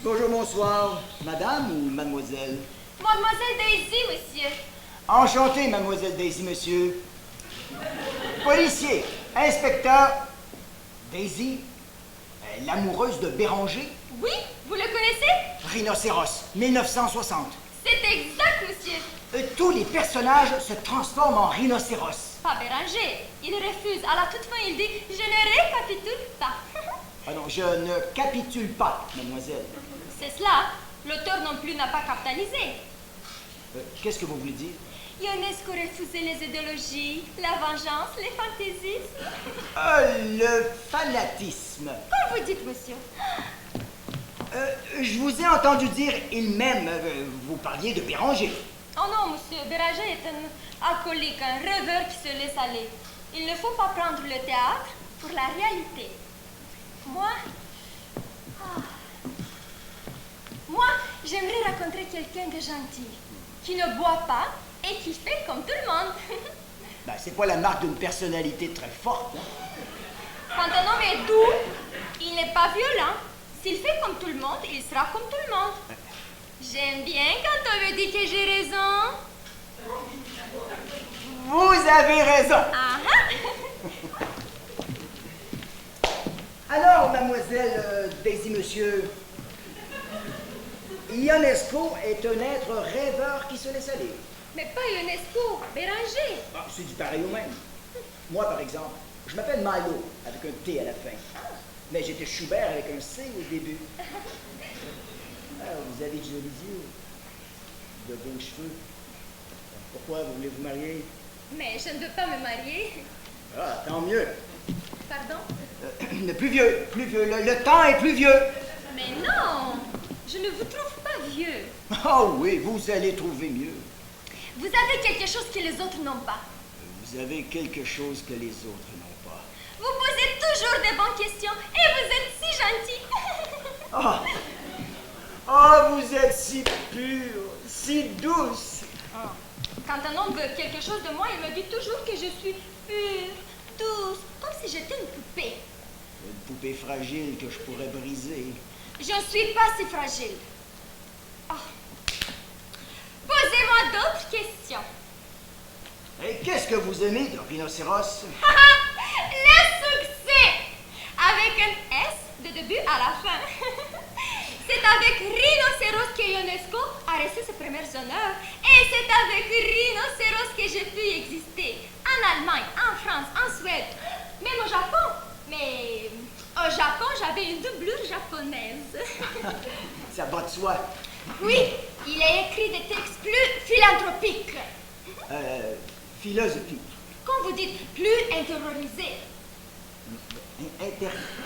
Bonjour, bonsoir. Madame ou mademoiselle? Mademoiselle Daisy, monsieur. Enchanté, mademoiselle Daisy, monsieur. Policier, inspecteur. Daisy, l'amoureuse de Béranger? Oui, vous le connaissez? Rhinocéros, 1960. C'est exact, monsieur. Tous les personnages se transforment en rhinocéros. Pas Béranger. Il refuse. À la toute fin, il dit « Je ne récapitule pas ». Ah non, je ne capitule pas, mademoiselle. C'est cela. L'auteur non plus n'a pas capitalisé. Qu'est-ce que vous voulez dire? Ionesco refusait les idéologies, la vengeance, les fantaisies. Le fanatisme. Comme vous dites, monsieur. Je vous ai entendu dire il-même. Vous parliez de Béranger. Oh non, monsieur. Béranger est un alcoolique, un rêveur qui se laisse aller. Il ne faut pas prendre le théâtre pour la réalité. Moi, j'aimerais rencontrer quelqu'un de gentil, qui ne boit pas et qui fait comme tout le monde. Ben, c'est pas la marque d'une personnalité très forte. Hein? Quand un homme est doux, il n'est pas violent. S'il fait comme tout le monde, il sera comme tout le monde. J'aime bien quand on me dit que j'ai raison. Vous avez raison. Alors, mademoiselle Daisy, monsieur, Ionesco est un être rêveur qui se laisse aller. Mais pas Ionesco, Béranger. Ah, c'est du pareil au même. Moi, par exemple, je m'appelle Milo, avec un T à la fin. Mais j'étais Schubert avec un C au début. Ah, vous avez de jolis yeux, de beaux cheveux. Pourquoi vous voulez vous marier? Mais je ne veux pas me marier. Ah, tant mieux. Pardon? Plus vieux. Le temps est plus vieux. Mais non, je ne vous trouve pas vieux. Oh oui, vous allez trouver mieux. Vous avez quelque chose que les autres n'ont pas. Vous avez quelque chose que les autres n'ont pas. Vous posez toujours des bonnes questions et vous êtes si gentil. Ah, oh, vous êtes si pure, si douce. Quand un homme veut quelque chose de moi, il me dit toujours que je suis pure, douce, comme si j'étais une poupée. Une poupée fragile que je pourrais briser. Je ne suis pas si fragile. Oh. Posez-moi d'autres questions. Et qu'est-ce que vous aimez de rhinocéros? Le succès! Avec un S de début à la fin. C'est avec Rhinocéros que l'UNESCO a reçu ses premiers honneurs. Et c'est avec Rhinocéros que j'ai pu exister. En Allemagne, en France, en Suède, même au Japon. Mais au Japon, j'avais une doublure japonaise. Ça va de soi. Oui, il a écrit des textes plus philanthropiques. Philosophique. Quand vous dites plus intériorisé.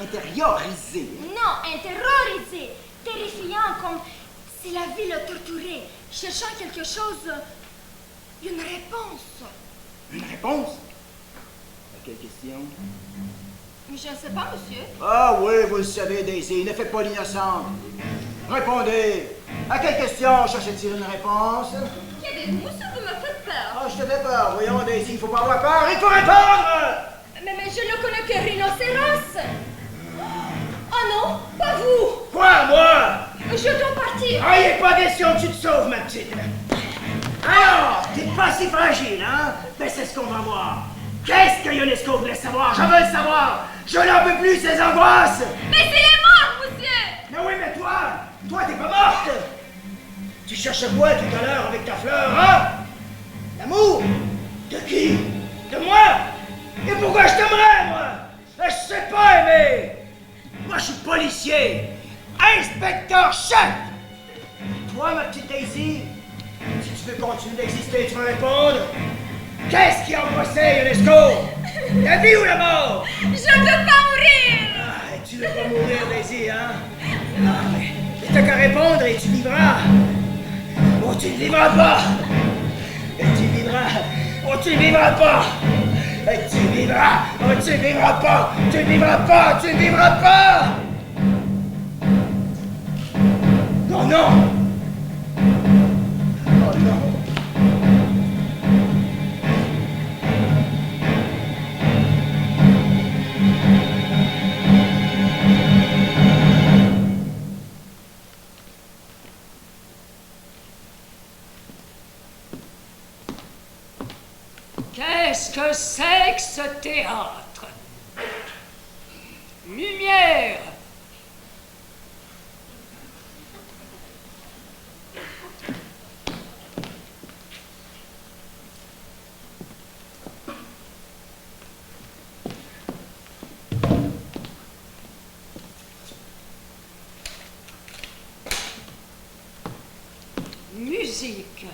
Intériorisé. Non, intériorisé. Terrifiant, comme si la vie le torturait. Cherchant quelque chose, une réponse. Une réponse? À quelle question? Je ne sais pas, monsieur. Ah oui, vous le savez, Daisy, ne faites pas l'innocente. Répondez. À quelle question cherchait-il une réponse? Qu'avez-vous, monsieur? Vous me faites peur. Ah, je te fais peur. Voyons, Daisy, il faut pas avoir peur. Il faut répondre! Mais je ne connais que Rhinocéros. Oh non, pas vous. Quoi, moi? Je dois partir. Ah, il n'est pas question que tu te sauves, ma petite. Alors, t'es pas si fragile, hein? Ben, c'est ce qu'on va voir. Qu'est-ce que l'UNESCO voulait savoir? Je veux le savoir. Je n'en peux plus, ces angoisses. Mais c'est les morts, monsieur. Mais oui, mais toi, t'es pas morte. Tu cherches quoi tout à l'heure avec ta fleur, hein? L'amour? De qui? De moi? Et pourquoi je t'aimerais, moi? Je sais pas aimer. Moi, je suis policier, inspecteur-chef. Toi, ma petite Daisy, si tu veux continuer d'exister, tu vas répondre. Qu'est-ce qui a embrassé l'UNESCO? La vie ou la mort? Je ne veux pas mourir. Ah, tu veux pas mourir, Daisy, hein? Ah, mais t'as qu'à répondre et tu vivras. Oh, tu ne vivras pas. Et tu vivras. Oh, tu ne vivras pas. Et tu vivras. Oh, tu ne vivras pas. Tu ne vivras pas. Tu ne vivras pas. Oh non. Oh non. Qu'est-ce que c'est que ce théâtre? Lumière! Musique!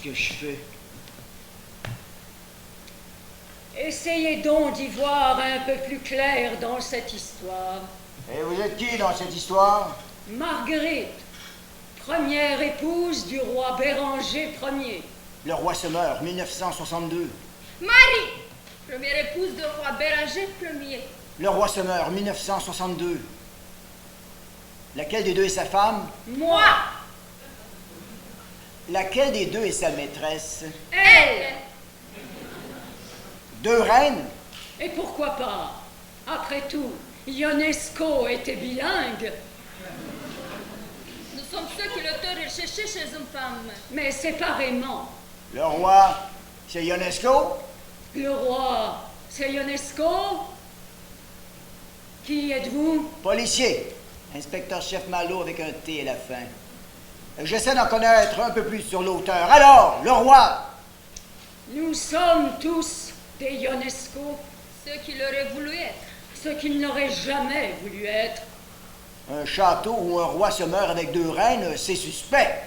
que je fais? Essayez donc d'y voir un peu plus clair dans cette histoire. Et vous êtes qui dans cette histoire? Marguerite, première épouse du roi Béranger Ier. Le roi se meurt, 1962. Marie, première épouse du roi Béranger Ier. Le roi se meurt, 1962. Laquelle des deux est sa femme? Moi, Laquelle des deux est sa maîtresse? elle. Deux reines? Et pourquoi pas? Après tout, Ionesco était bilingue. Nous sommes ceux que l'auteur recherchait chez une femme. Mais séparément. Le roi, c'est Ionesco? Le roi, c'est Ionesco? Qui êtes-vous? Policier. Inspecteur-chef Malo avec un T à la fin. J'essaie d'en connaître un peu plus sur l'auteur. Alors, le roi! Nous sommes tous des Ionesco, Ceux qui l'auraient voulu être. ceux qui n'auraient jamais voulu être. Un château où un roi se meurt avec deux reines, c'est suspect.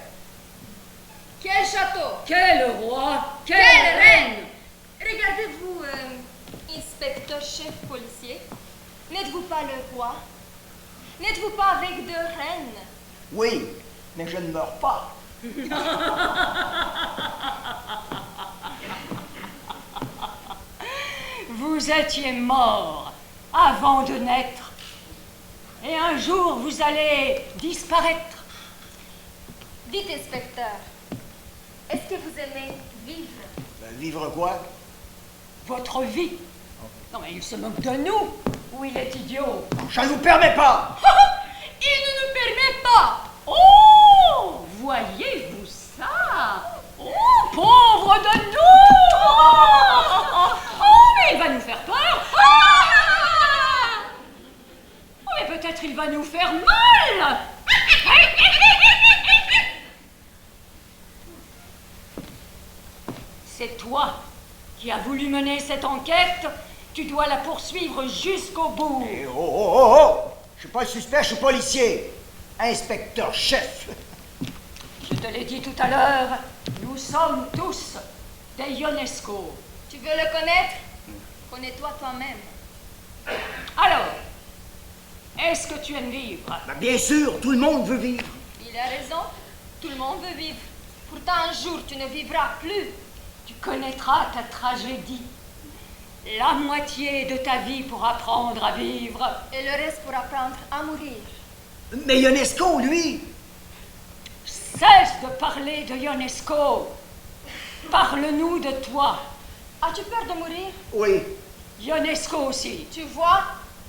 Quel château? Quel roi? Quelle Quelle reine? Regardez-vous, inspecteur-chef policier. N'êtes-vous pas le roi? N'êtes-vous pas avec deux reines? Oui, mais je ne meurs pas. Vous étiez mort avant de naître. Et un jour, vous allez disparaître. Dites, inspecteur, est-ce que vous aimez vivre? Vivre quoi? Votre vie. Non, mais il se moque de nous. Ou il est idiot. Je ne vous permets pas! Il ne nous permet pas! Oh! Voyez-vous ça? Oh, pauvre de nous! Oh, mais il va nous faire peur! Oh, mais peut-être il va nous faire mal! C'est toi qui as voulu mener cette enquête. Tu dois la poursuivre jusqu'au bout. Eh, oh, oh, oh, oh! Je suis pas le suspect, je suis policier. Inspecteur-chef. Je te l'ai dit tout à l'heure, nous sommes tous des Ionesco. Tu veux le connaître? Connais-toi toi-même. Alors, est-ce que tu aimes vivre? Bien sûr, tout le monde veut vivre. Il a raison. Tout le monde veut vivre. Pourtant, un jour, tu ne vivras plus. Tu connaîtras ta tragédie. La moitié de ta vie pour apprendre à vivre. Et le reste pour apprendre à mourir. Mais Ionesco, lui... Cesse de parler de Ionesco. Parle-nous de toi. As-tu peur de mourir? Oui, Ionesco aussi. Tu vois?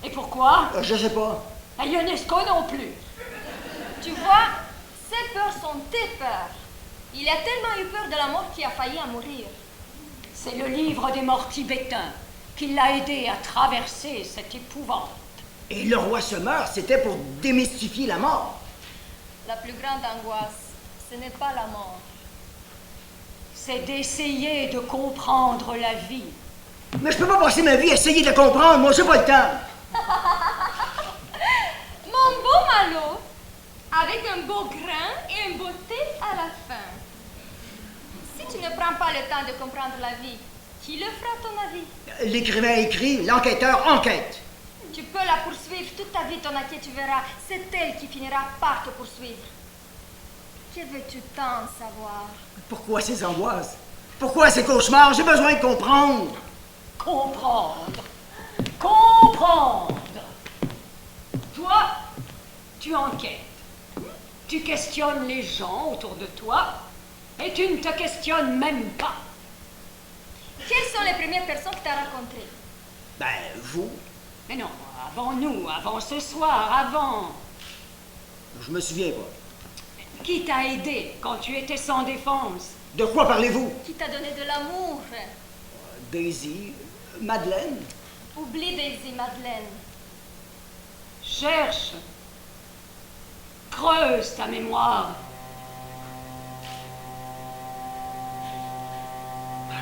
Et pourquoi? je sais pas. Et Ionesco non plus. Tu vois? Ces peurs sont tes peurs. Il a tellement eu peur de la mort qu'il a failli en mourir. C'est le livre des morts tibétains qui l'a aidé à traverser cette épouvante. Et le roi se meurt, c'était pour démystifier la mort. La plus grande angoisse, ce n'est pas la mort. C'est d'essayer de comprendre la vie. Mais je peux pas passer ma vie à essayer de comprendre, moi j'ai pas le temps. Mon beau Malo, avec un beau grain et une beauté à la fin. Si tu ne prends pas le temps de comprendre la vie, qui le fera à ton avis? L'écrivain écrit, l'enquêteur enquête. Tu peux la poursuivre toute ta vie, ton enquête, tu verras. C'est elle qui finira par te poursuivre. Que veux-tu tant savoir? Pourquoi ces angoisses? Pourquoi ces cauchemars? J'ai besoin de comprendre. Comprendre. Comprendre. Toi, tu enquêtes. Tu questionnes les gens autour de toi et tu ne te questionnes même pas. Quelles sont les premières personnes que tu as rencontrées? Vous. Mais non, avant nous, avant ce soir, avant. Je me souviens pas. Qui t'a aidé quand tu étais sans défense? De quoi parlez-vous? Qui t'a donné de l'amour? Daisy, Madeleine. Oublie Daisy, Madeleine. Cherche. Creuse ta mémoire.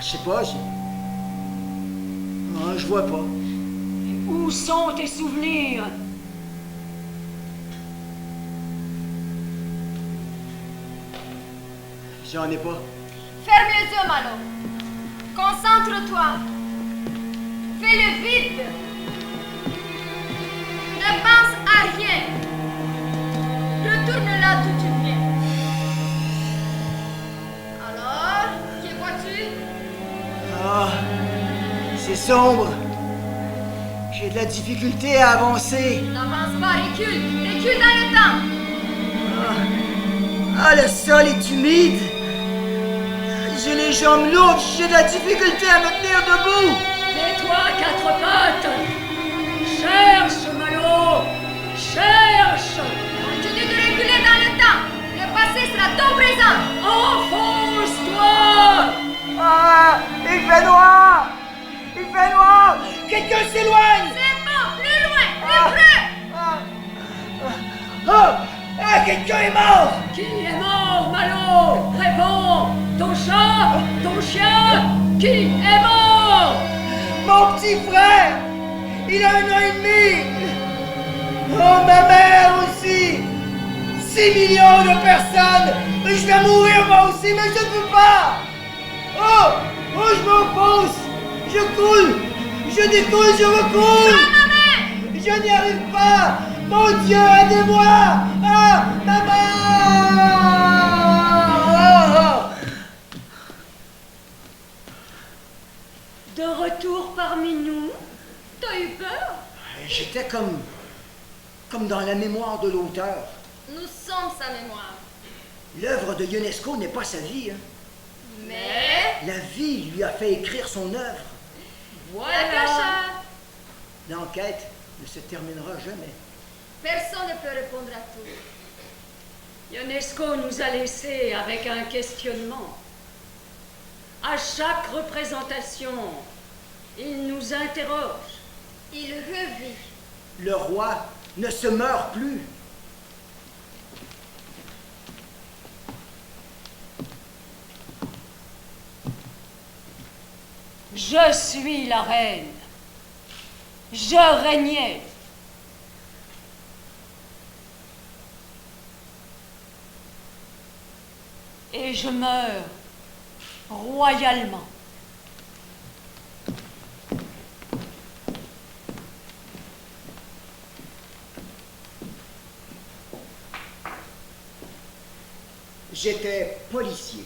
Je sais pas, je vois pas. Où sont tes souvenirs? J'en ai pas. Ferme Dieu, Malo. Concentre-toi. Fais le vide. Ne pense à rien. Retourne là d'où tu viens. Alors, que vois-tu? Ah, c'est sombre. J'ai de la difficulté à avancer. N'avance pas, recule. Recule dans le temps. Ah, le sol est humide. J'ai les jambes lourdes. J'ai de la difficulté à me tenir debout. Tais-toi, quatre pattes. Cherche, Malo. Cherche. Continue de reculer dans le temps. Le passé sera ton présent. Enfonce-toi. Ah, il fait noir. Il fait noir. Quelqu'un s'éloigne. C'est bon, plus loin, plus près. Ah, quelqu'un est mort. Qui est mort, Malo? Réponds. Ton chat? Ton chien? Qui est mort? Mon petit frère. Il a 1 an et demi. Oh, ma mère aussi. 6 millions de personnes. Je vais mourir moi aussi, mais je ne peux pas. Oh, je m'enfonce. Je coule. Je découle, je recoule. Je n'y arrive pas. Mon Dieu, aidez-moi. Ah, maman. De retour parmi nous? T'as eu peur? J'étais comme dans la mémoire de l'auteur. Nous sommes sa mémoire. L'œuvre de Ionesco n'est pas sa vie. Hein. Mais... La vie lui a fait écrire son œuvre. Voilà. L'enquête ne se terminera jamais. Personne ne peut répondre à tout. Ionesco nous a laissés avec un questionnement. À chaque représentation, il nous interroge. Il revit. Le roi ne se meurt plus. Je suis la reine. Je régnais. Et je meurs royalement. J'étais policier.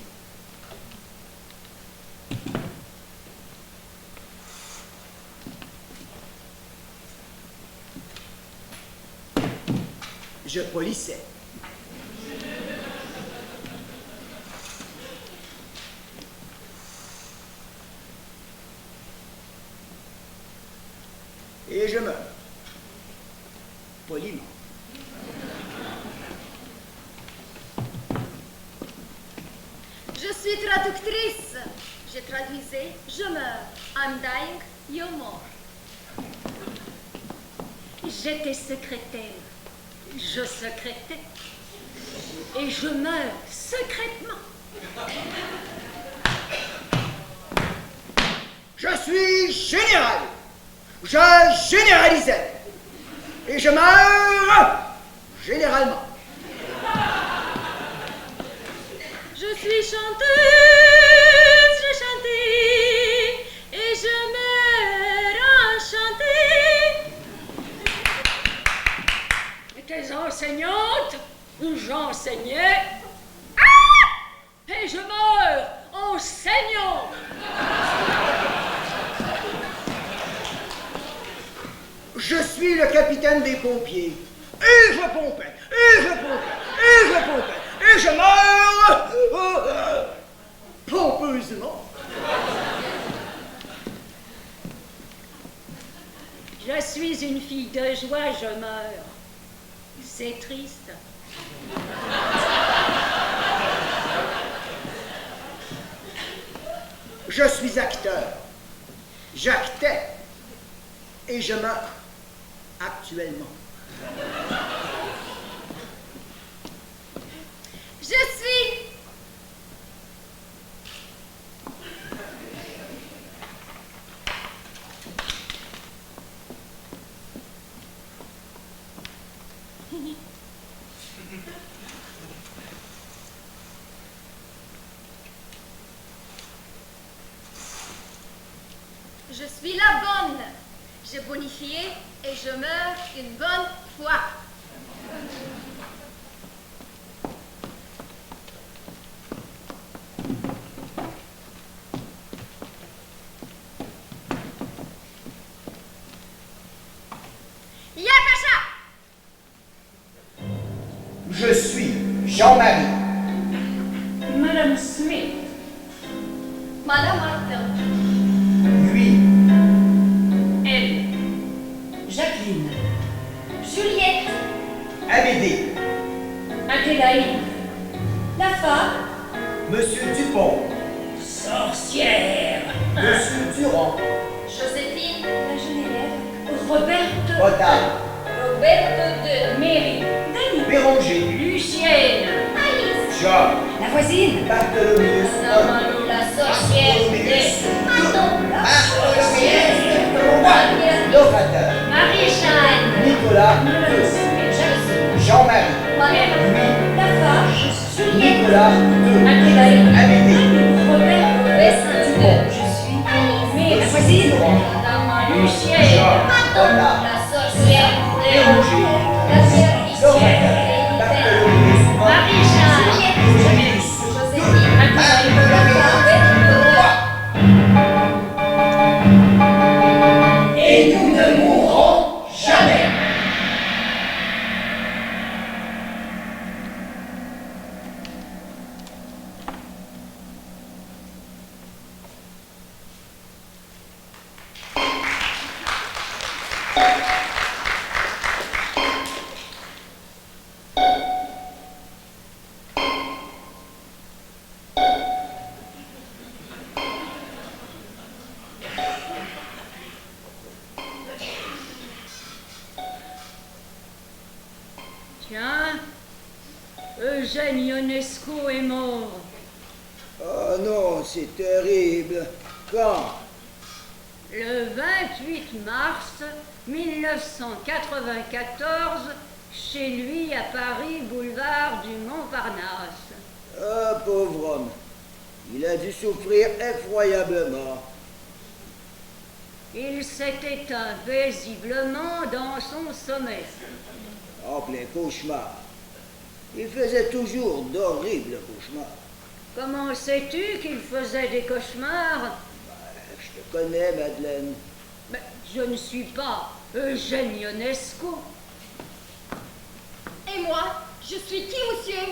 Je polissais. Et je meurs. Poliment. Je suis traductrice. Je traduisais je meurs. I'm dying, you're more. J'étais secrétaire. Je secrétais. Et je meurs secrètement. Je suis général. Je généralisais. Et je meurs généralement. Je suis chanteuse, je chantais, et je meurs enchantée. J'étais enseignante, j'enseignais. Et je meurs enseignant. Je suis le capitaine des pompiers. Et je pompais, et je pompais, et je pompais, et je meurs pompeusement. Je suis une fille de joie, je meurs. C'est triste. Je suis acteur. J'actais. Et je meurs actuellement. Je suis... suis la bonne. J'ai bonifié et je meurs une bonne fois. Yakasha! Je suis Jean-Marie. Madame Smith. Madame Martin. Lui. Elle. Jacqueline. Juliette. Amédée. Adélaïde. La femme. Monsieur Dupont. Sorcière. Monsieur Durand. Joséphine. La jeune élève. Roberte. Bodal. Roberto de Mary. Dany. Béranger. Lucienne. Alice. Jean. La voisine. Bartholoméus. Madame la sorcière de Manon. Bartholoméus. L'orateur. Marie-Jeanne. Nicolas. Madame Smith. Jean-Marie. Madame La femme. Juliette. Nicolas. Adélaïde. Amédée. Roberto. Bessin. Je suis. Mary. La voisine. Madame Lucienne. Madame la sorcière de Béranger. la Vierge. L'orateur. Bartholoméus. Marie-Jeanne. Joséphine. Et nous ne mourrons jamais. Tiens, Eugène Ionesco est mort. Oh non, c'est terrible. Quand? Le 28 mars 1994, chez lui à Paris, boulevard du Montparnasse. Ah, pauvre homme. Il a dû souffrir effroyablement. Il s'est éteint paisiblement dans son sommeil. En plein cauchemar. Il faisait toujours d'horribles cauchemars. Comment sais-tu qu'il faisait des cauchemars? Je te connais, Madeleine. Mais je ne suis pas Eugène Ionesco. Et moi, je suis qui, monsieur?